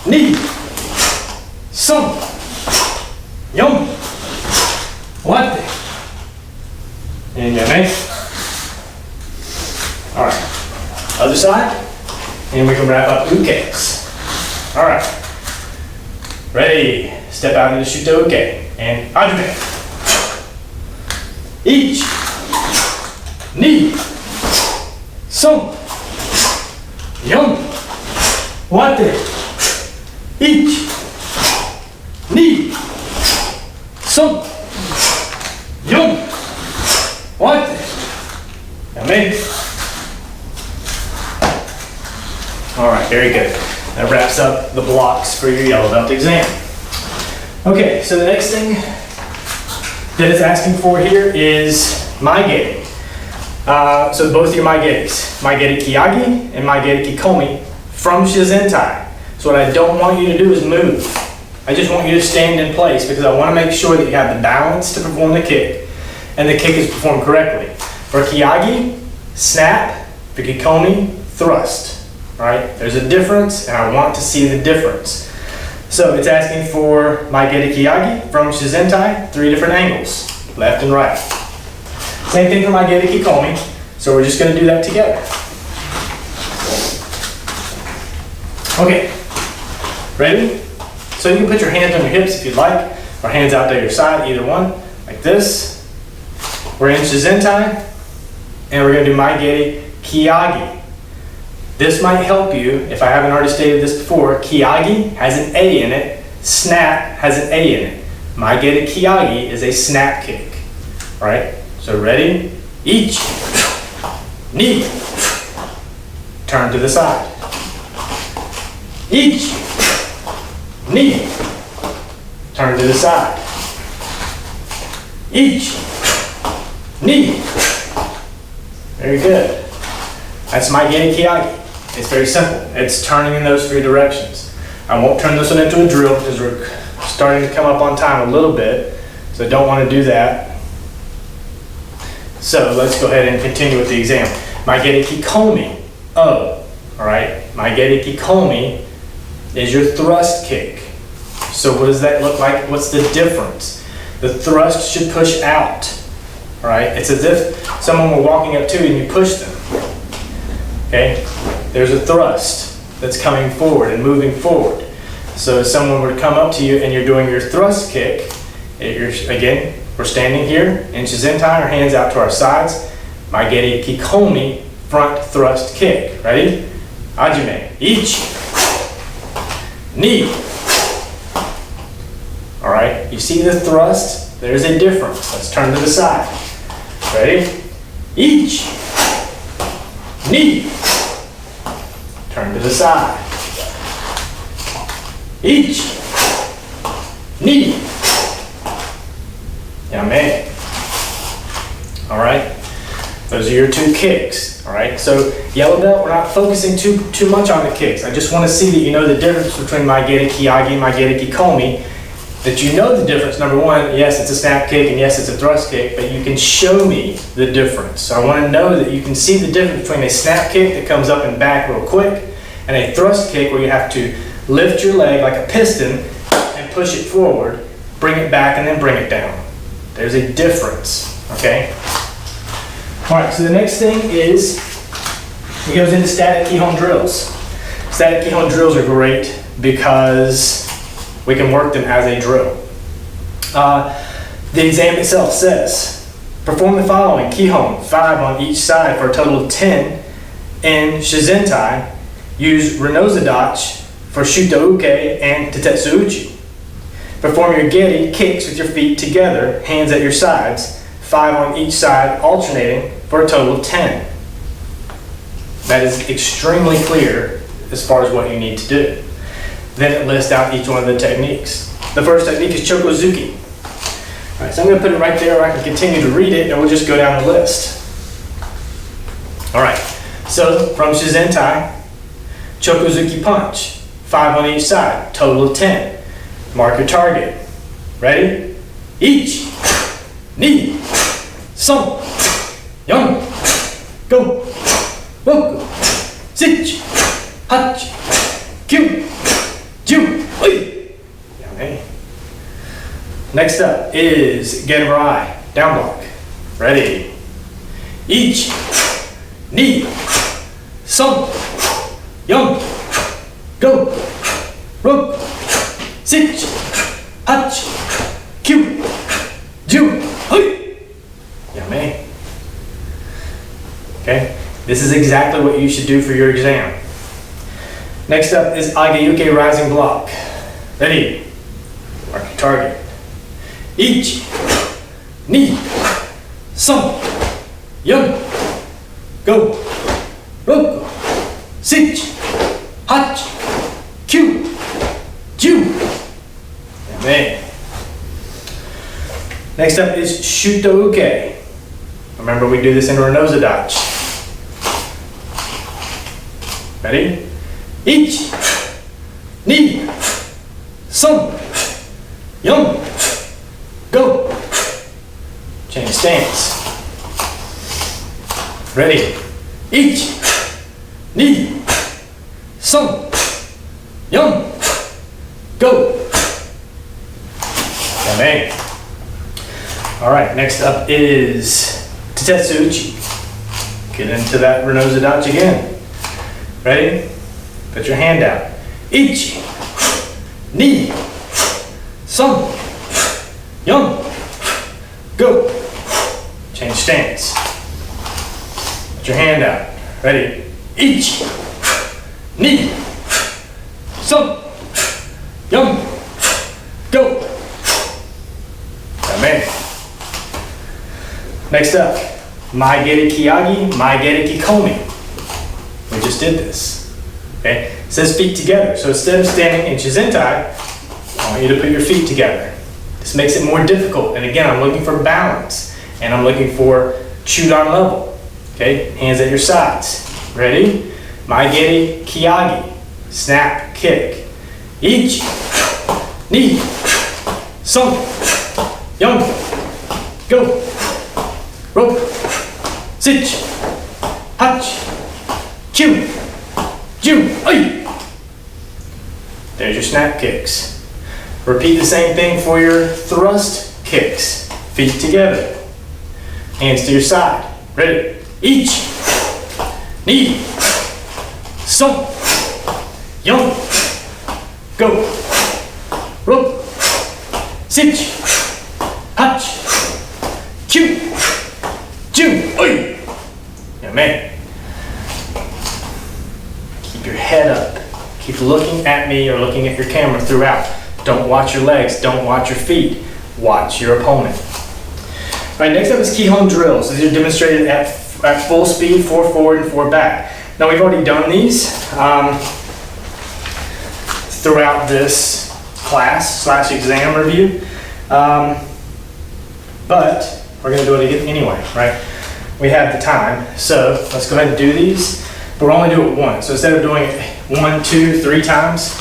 ni, son, yon, wate. And yame. All right, other side, and we can wrap up ukes. All right, ready, step out into Shotokan, and hajime. Ichi, ni, son, yon, wate. Ichi, ni, son, yon, wate. Yame. All right, very good. That wraps up the blocks for your yellow belt exam. Okay, so the next thing that it's asking for here is Maigeri. So both your Maigeris, Maigeri Kiyagi and Maigeri Kikomi from Shizentai. So what I don't want you to do is move. I just want you to stand in place because I want to make sure that you have the balance to perform the kick and the kick is performed correctly. For Kiyagi, snap. For Kikomi, thrust. All right, there's a difference, and I want to see the difference. So it's asking for Maigeri Kiyagi from Shizentai, 3 different angles, left and right. Same thing for Maigeri Kikomi, so we're just going to do that together. Okay, ready? So you can put your hands on your hips if you'd like, or hands out to your side, either one, like this. We're in Shizentai, and we're going to do Maigeri Kiyagi. This might help you, if I haven't already stated this before, Kiyagi has an A in it, snap has an A in it. Maigeri Kiyagi is a snap kick. All right, so ready? Ichi, ni, turn to the side. Ichi, ni, turn to the side. Ichi, ni. Very good. That's Maigeri Kiyagi. It's very simple. It's turning in those 3 directions. I won't turn this one into a drill because we're starting to come up on time a little bit, so I don't want to do that. So let's go ahead and continue with the exam. Maigeri Kikomi, O. All right, Maigeri Kikomi is your thrust kick. So what does that look like? What's the difference? The thrust should push out. all right? It's as if someone were walking up to you and you push them, okay? There's a thrust that's coming forward and moving forward. So if someone were to come up to you and you're doing your thrust kick, again, we're standing here in Shizentai, our hands out to our sides. Maigeri Kikomi, front thrust kick. Ready? Hajime. Ichi. Ni. All right, you see the thrust? There's a difference. Let's turn to the side. Ready? Ichi. Ni. Turn to the side. Ichi. Ni. Yame. All right. Those are your 2 kicks. All right. So yellow belt, we're not focusing too much on the kicks. I just want to see that you know the difference between Maigeri Kiyagi and Maigeri Kikomi. That you know the difference. Number one, yes, it's a snap kick, and yes, it's a thrust kick, but you can show me the difference. So I want to know that you can see the difference between a snap kick that comes up and back real quick and a thrust kick where you have to lift your leg like a piston and push it forward, bring it back, and then bring it down. There's a difference, okay? All right, so the next thing is, it goes into static Kihon drills. Static Kihon drills are great because we can work them as a drill. The exam itself says, perform the following Kihon, 5 on each side for a total of 10 in Shizentai. Use Renozudachi for Shutouke and Tatetsu Uchi. Perform your geri kicks with your feet together, hands at your sides, 5 on each side, alternating for a total of 10. That is extremely clear as far as what you need to do. Then it lists out each one of the techniques. The first technique is Chokozuki. All right, so I'm going to put it right there, or I can continue to read it, and we'll just go down the list. All right, so from Shizentai, Chokozuki punch, 5 on each side, total of 10. Mark your target. Ready? Ichi, ni, son, yon, go, roku, shichi, hachi, kyu, ju, oi. Next up is Genrai, down block. Ready? Ichi, ni, son, yon, go, roku, shichi, hachi, kyu, ju, oi. Yame. Okay, this is exactly what you should do for your exam. Next up is Agayuke rising block. Ready? Mark your target. Ichi, ni, son, yon, go, roku, shichi, hachi, kyu, ju. Yame. Next up is Shutouke. Remember, we do this in Renozudachi. Ready? Ichi, ni, son, yon, go. Change stance. Ready? Ichi, ni, son, yon, go. Yame. All right, next up is Tatetsu Uchi. Get into that Renozudachi again. Ready? Put your hand out. Ichi, ni, son, yon, go. Change stance. Put your hand out. Ready? Ichi, ni, son, yon, go. Amen. Next up, Maigeri Kiyagi, Maigeri Kikomi. We just did this. Okay? It says feet together. So instead of standing in Shizentai, I want you to put your feet together. This makes it more difficult. And again, I'm looking for balance. And I'm looking for chudan level. Okay? Hands at your sides. Ready? Maigeri Kiyagi. Snap, kick. Ichi, ni, son, yon, go. Roku, shichi, hachi, kyu, ju, oi. There's your snap kicks. Repeat the same thing for your thrust kicks. Feet together. Hands to your side. Ready? Ichi. Ni. Son. Yon. Go. Ro. Sich. Hach. Kyu. Ju. Oi. Yeah, man. Keep your head up. Keep looking at me or looking at your camera throughout. Don't watch your legs. Don't watch your feet. Watch your opponent. All right, next up is Kihon drills. These are demonstrated at full speed, 4 forward and 4 back. Now we've already done these throughout this class / exam review, but we're going to do it again anyway, right? We have the time, so let's go ahead and do these, but we'll only do it once. So instead of doing it 1, 2, 3 times,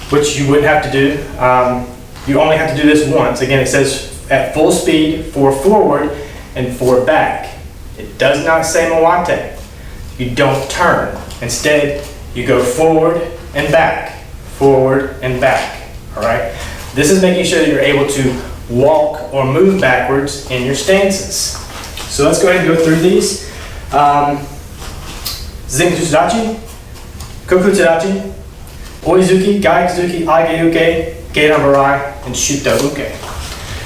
which you wouldn't have to do, you only have to do this once. Again, it says at full speed, 4 forward and 4 back. It does not say mawate. You don't turn. Instead, you go forward and back, forward and back. All right? This is making sure that you're able to walk or move backwards in your stances. So let's go ahead and go through these. Zingutsudachi, Kokutsudachi, Oizuki, Gaikizuki, Ageuke, Gedanbarai, and Shutouke.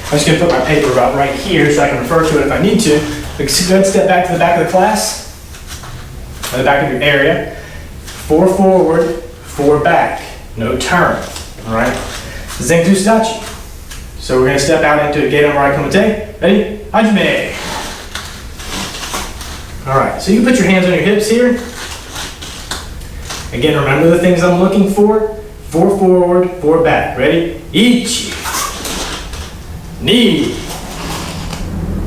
I'm just going to put my paper about right here so I can refer to it if I need to. But go ahead and step back to the back of the class, or the back of your area. 4 forward, 4 back. No turn. All right? Zenku Sudachi. So we're going to step out into a Gedanbarai Komite. Ready? Hajime. All right. So you can put your hands on your hips here. Again, remember the things I'm looking for. 4 forward, 4 back. Ready? Ichi. Ni.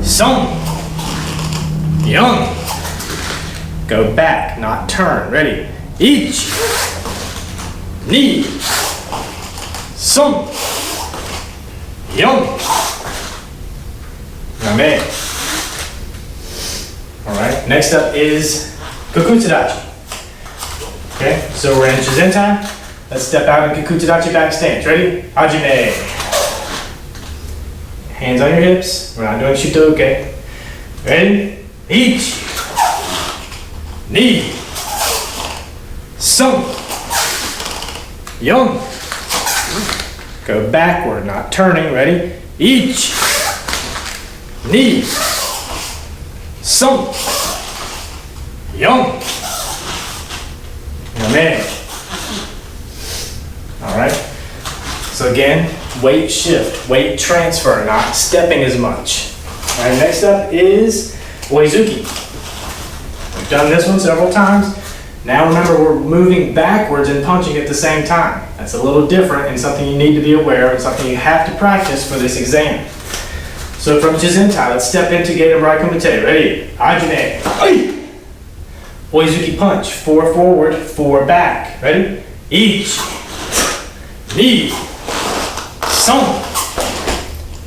Son. Yon. Go back, not turn. Ready? Ichi. Ni. Son. Yon. Amen. Alright, next up is Kokutsudachi. Okay, so we're in Shizentai. Let's step out in Kokutsudachi back stance. Ready? Hajime. Hands on your hips. We're not doing Shutouke. Ready? Ichi. Ni. Son. Yon. Go backward, not turning. Ready? Ichi. Ni. Son. Yon. Amen. Alright. So again, weight shift, weight transfer, not stepping as much. Alright, next up is Oizuki. We've done this one several times. Now remember, we're moving backwards and punching at the same time. That's a little different and something you need to be aware of and something you have to practice for this exam. So from Jizentai, let's step into Gedanbarai Komite. Ready? Hajime. Oizuki punch. 4 forward, 4 back. Ready? Ichi. Ni. Son.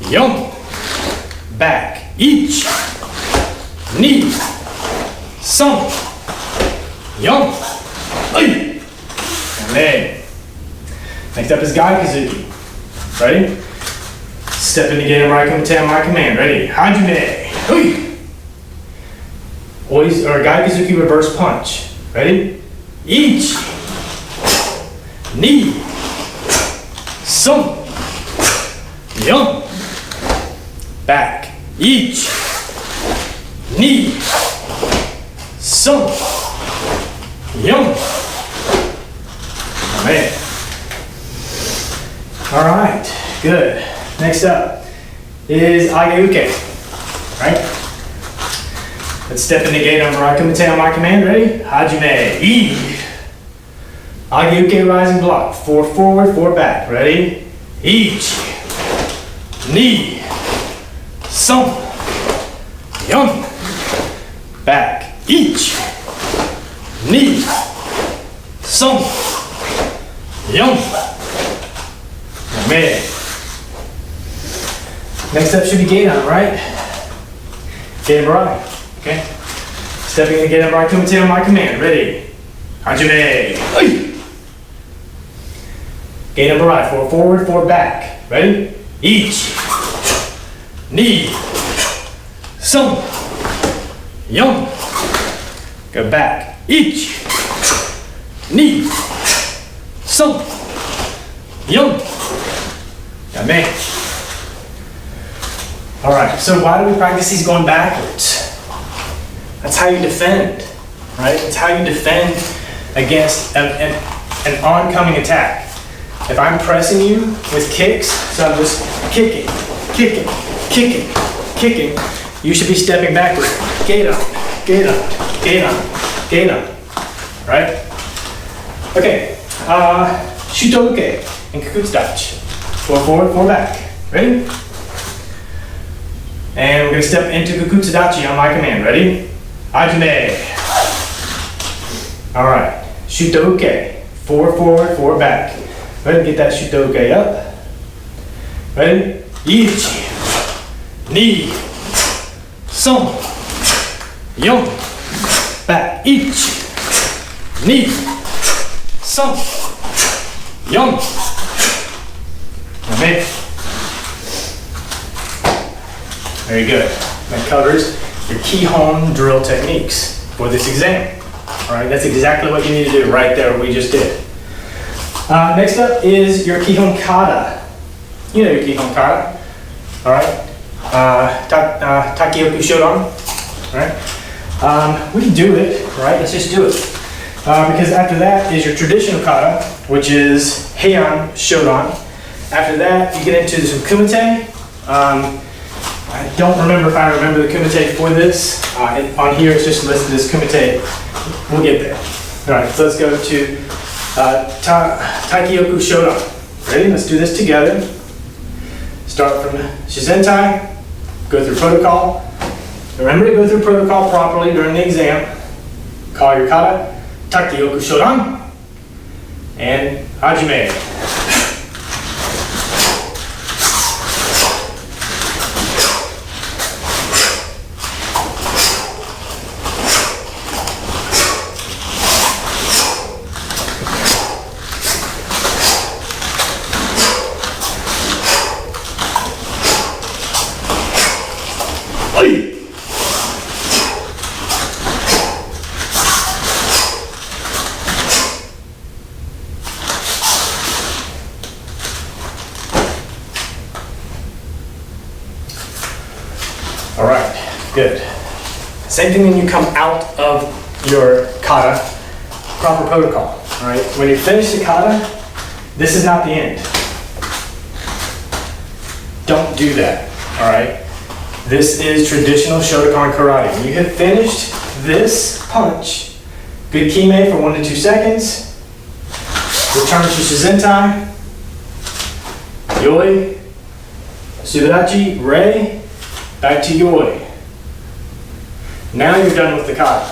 Yon. Back. Ichi. Ni. Son. Yon. Amen. Next up is Gaikizuki. Ready? Step into Gedanbarai Komite on my command. Ready? Hajime. Gaikizuki reverse punch. Ready? Ichi. Ni. Son. Yon. Back. Ichi. Ni. Son. Yon. Amen. All right. Good. Next up is Ageuke. Right? Let's step into Gedanbarai Komite on my command. Ready? Hajime. Ageuke rising block. 4 forward, 4 back. Ready? Ichi. Ni. Son. Yon. Back. Ichi. Ni. Son. Yon. Amen. Next up should be Gedan, right? Gedanbarai. Okay? Stepping in Gedanbarai Komite on my command. Ready? Hajime. Gedanbarai. 4 forward, 4 back. Ready? Ichi. Ni. Some. Yum. Go back. Ich. Ni. Some. Yum. Yame. All right, so why do we practice these going backwards? That's how you defend, right? It's how you defend against an oncoming attack. If I'm pressing you with kicks, so I'm just kicking, kicking, kicking, kicking, you should be stepping backward. Gate up, gate up, gate up, gate up, right? Okay, Shotokan and Kakutsudachi. 4 forward, 4 back. Ready? And we're going to step into Kakutsudachi on my command. Ready? Hajime. All right. Shotokan. 4 forward, 4 back. Ready? Get that Shotokan up. Ready? Ichi. Ni. Son. Yon. Back. Ichi. Ni. Son. Yon. Okay. Very good. That covers your key home drill techniques for this exam. All right, that's exactly what you need to do right there, what we just did. Next up is your kihon kata. You know your kihon kata. All right. Takioku Shodan. All right. We can do it, right? Let's just do it. Because after that is your traditional kata, which is Heian Shodan. After that, you get into some kumite. I don't remember if I remember the kumite for this. On here, it's just listed as kumite. We'll get there. All right, so let's go to Taikyoku Shodan. Ready? Let's do this together. Start from Shizentai, go through protocol. Remember to go through protocol properly during the exam. Call your kata, Taikyoku Shodan, and Hajime. All right, good. Same thing when you come out of your kata, proper protocol. All right, when you finish the kata, this is not the end. Don't do that, all right? This is traditional Shotokan karate. When you have finished this punch, good kime for 1 to 2 seconds, return to Shizentai, Yoi, Subadachi, Rei, back to Yoi. Now you're done with the kata.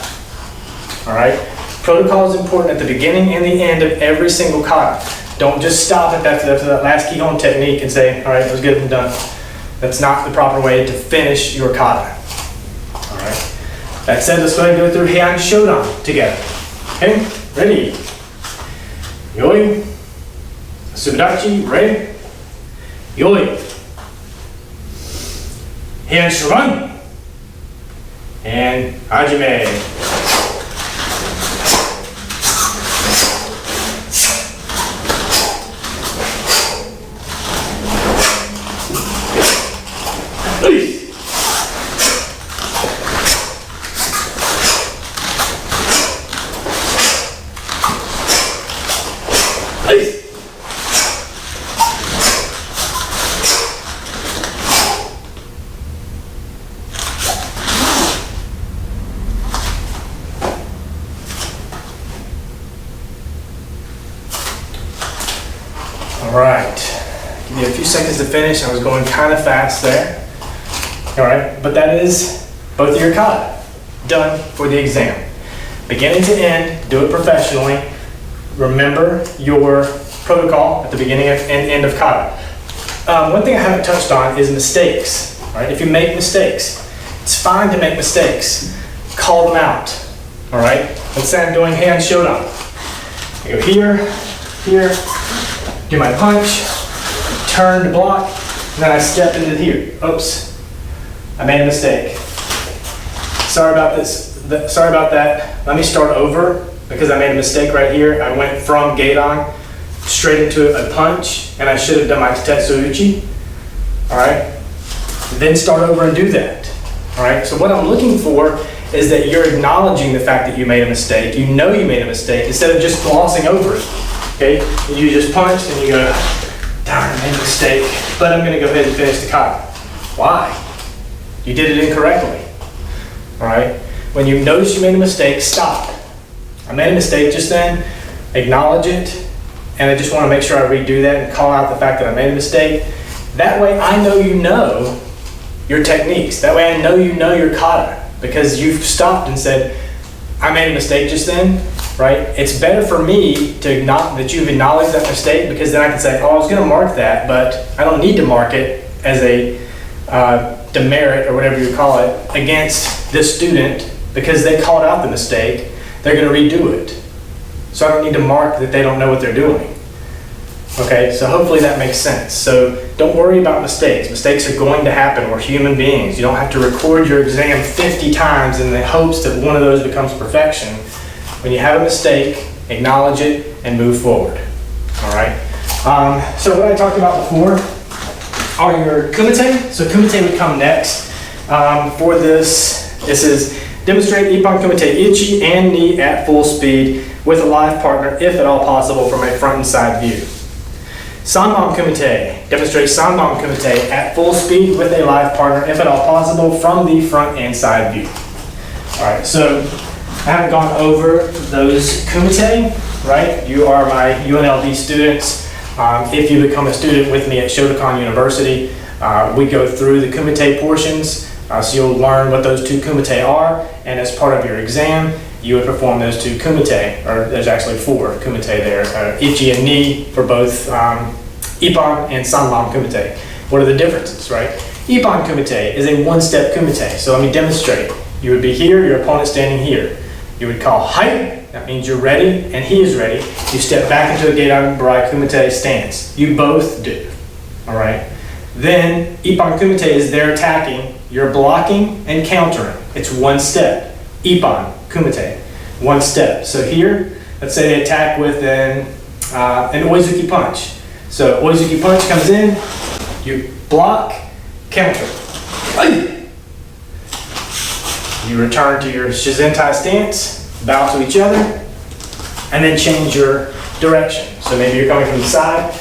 All right? Protocol is important at the beginning and the end of every single kata. Don't just stop at that last kihon technique and say, all right, that was good and done. That's not the proper way to finish your kata. All right? That said, let's go ahead and go through Heian Shodan together. Okay? Ready? Yoi. Subadachi. Rei. Yoi. Heian Shodan. And Hajime. All right, give me a few seconds to finish. I was going kind of fast there. All right, but that is both of your kata done for the exam. Beginning to end, do it professionally. Remember your protocol at the beginning and end of kata. One thing I haven't touched on is mistakes. All right, if you make mistakes, it's fine to make mistakes. Call them out. All right, let's say I'm doing Heian Shodan. I go here, here. Do my punch, turn to block, and then I step into here. Oops, I made a mistake. sorry about this. Sorry about that. Let me start over because I made a mistake right here. I went from Gaidon straight into a punch, and I should have done my Tetsu Uchi. All right. Then start over and do that. All right. So what I'm looking for is that you're acknowledging the fact that you made a mistake. You know you made a mistake instead of just glossing over it. Okay. You just punched and you go, darn, I made a mistake, but I'm going to go ahead and finish the kata. Why? You did it incorrectly. All right. When you notice you made a mistake, stop. I made a mistake just then. Acknowledge it. And I just want to make sure I redo that and call out the fact that I made a mistake. That way I know you know your techniques. That way I know you know your kata because you've stopped and said, I made a mistake just then, right? It's better for me to acknowledge that you've acknowledged that mistake because then I can say, oh, I was going to mark that, but I don't need to mark it as a demerit or whatever you call it against this student because they called out the mistake. They're going to redo it. So I don't need to mark that they don't know what they're doing. Okay, so hopefully that makes sense. So don't worry about mistakes. Mistakes are going to happen. We're human beings. You don't have to record your exam 50 times in the hopes that one of those becomes perfection. When you have a mistake, acknowledge it and move forward. All right. So what I talked about before are your kumite. So kumite would come next. For this is demonstrate ippon kumite ichi and ni at full speed with a live partner, if at all possible, from a front and side view. Sanbon kumite, demonstrate sanbon kumite at full speed with a live partner, if at all possible, from the front and side view. All right, so I haven't gone over those kumite, right? You are my UNLV students. If you become a student with me at Shotokan University, we go through the kumite portions, so you'll learn what those two kumite are, and as part of your exam, you would perform those two kumite, or there's actually 4 kumite there, ichi and ni for both ippon and sanbon kumite. What are the differences, right? Ippon kumite is a one-step kumite, so let me demonstrate. You would be here, your opponent standing here. You would call hai, that means you're ready, and he is ready. You step back into a Gaidon Barai kumite stance. You both do, all right? Then ippon kumite is they're attacking, you're blocking and countering. It's one step. Ippon kumite, one step. So here, let's say they attack with an oizuki punch. So oizuki punch comes in, you block, counter. You return to your shizentai stance, bow to each other, and then change your direction. So maybe you're coming from the side.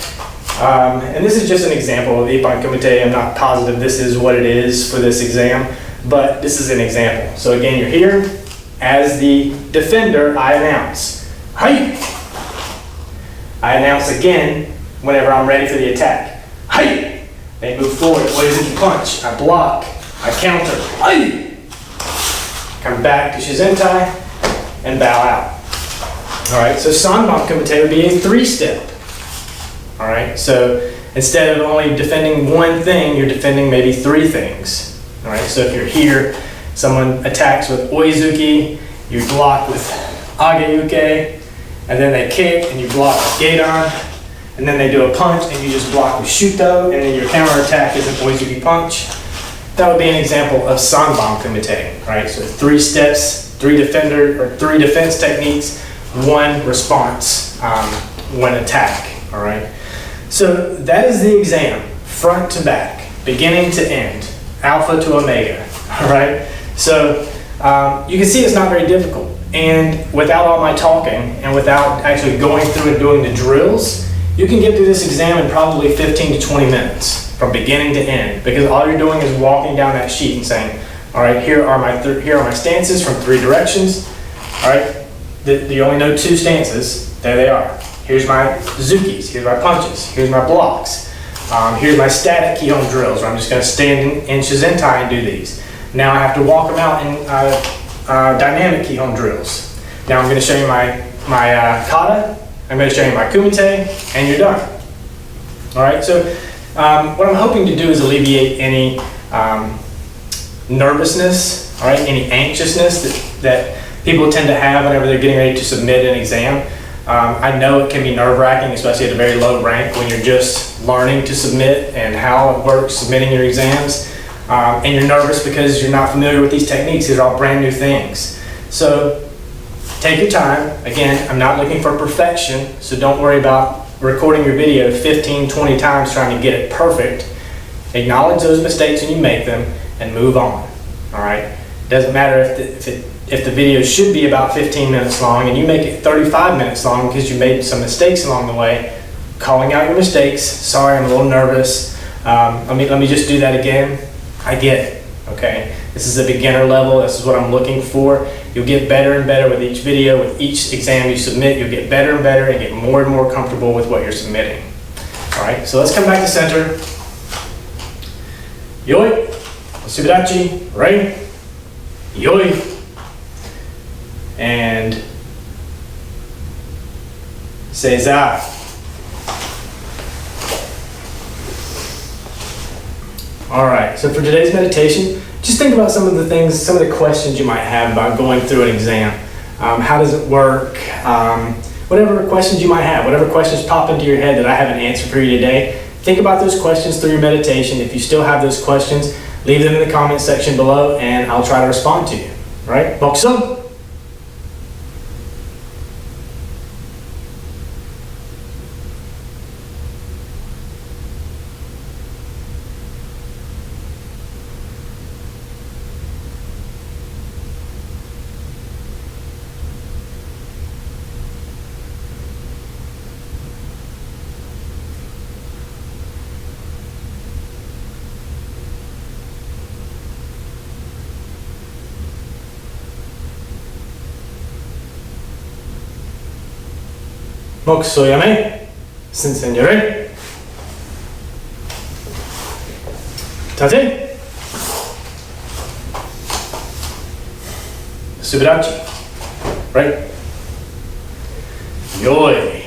And this is just an example of ippon kumite. I'm not positive this is what it is for this exam, but this is an example. So again, you're here. As the defender, I announce. Hai! I announce again whenever I'm ready for the attack. Hai! They move forward. Oizuki punch. I block. I counter. Hai! Come back to shizentai and bow out. All right. So sanbon kumite would be a 3-step. All right. So instead of only defending one thing, you're defending maybe 3 things. All right. So if you're here, someone attacks with oizuki, you block with ageuke, and then they kick and you block with gaidon, and then they do a punch and you just block with shuto, and then your counter attack is an oizuki punch. That would be an example of sanbon kumite, right? So 3 steps, 3 defense techniques, 1 response, 1 attack, all right? So that is the exam, front to back, beginning to end, alpha to omega, all right? So you can see it's not very difficult. And without all my talking and without actually going through and doing the drills, you can get through this exam in probably 15 to 20 minutes from beginning to end, because all you're doing is walking down that sheet and saying, all right, here are my stances from 3 directions. All right, you only know 2 stances. There they are. Here's my zukis, here's my punches, here's my blocks. Here's my static kihon drills, where I'm just going to stand in shizentai and do these. Now I have to walk them out in dynamic kihon drills. Now I'm going to show you my kata, I'm going to show you my kumite, and you're done. All right, so what I'm hoping to do is alleviate any nervousness, all right, any anxiousness that people tend to have whenever they're getting ready to submit an exam. I know it can be nerve-wracking, especially at a very low rank when you're just learning to submit and how it works submitting your exams. and you're nervous because you're not familiar with these techniques. These are all brand new things. So take your time. Again, I'm not looking for perfection, so don't worry about recording your video 15, 20 times trying to get it perfect. Acknowledge those mistakes when you make them and move on. All right? It doesn't matter if the video should be about 15 minutes long and you make it 35 minutes long because you made some mistakes along the way. Calling out your mistakes. Sorry, I'm a little nervous. Let me just do that again. I get it. Okay? This is a beginner level. This is what I'm looking for. You'll get better and better with each video, with each exam you submit. You'll get better and better and get more and more comfortable with what you're submitting. All right, so let's come back to center. Yoi, Subidachi, ready? Yoi. And Seiza. All right, so for today's meditation, just think about some of the things, some of the questions you might have about going through an exam. How does it work? Whatever questions you might have, whatever questions pop into your head that I haven't answered for you today, think about those questions through your meditation. If you still have those questions, leave them in the comment section below and I'll try to respond to you. All right? Bokuso. Mokuso yame, Signore. Tate. Subidachi. Right? Yoi.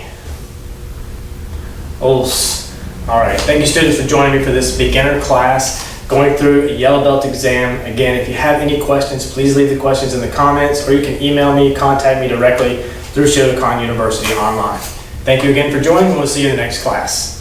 Os. Alright, thank you students for joining me for this beginner class going through a yellow belt exam. Again, if you have any questions, please leave the questions in the comments or you can email me, contact me directly through Shotokan University online. Thank you again for joining and we'll see you in the next class.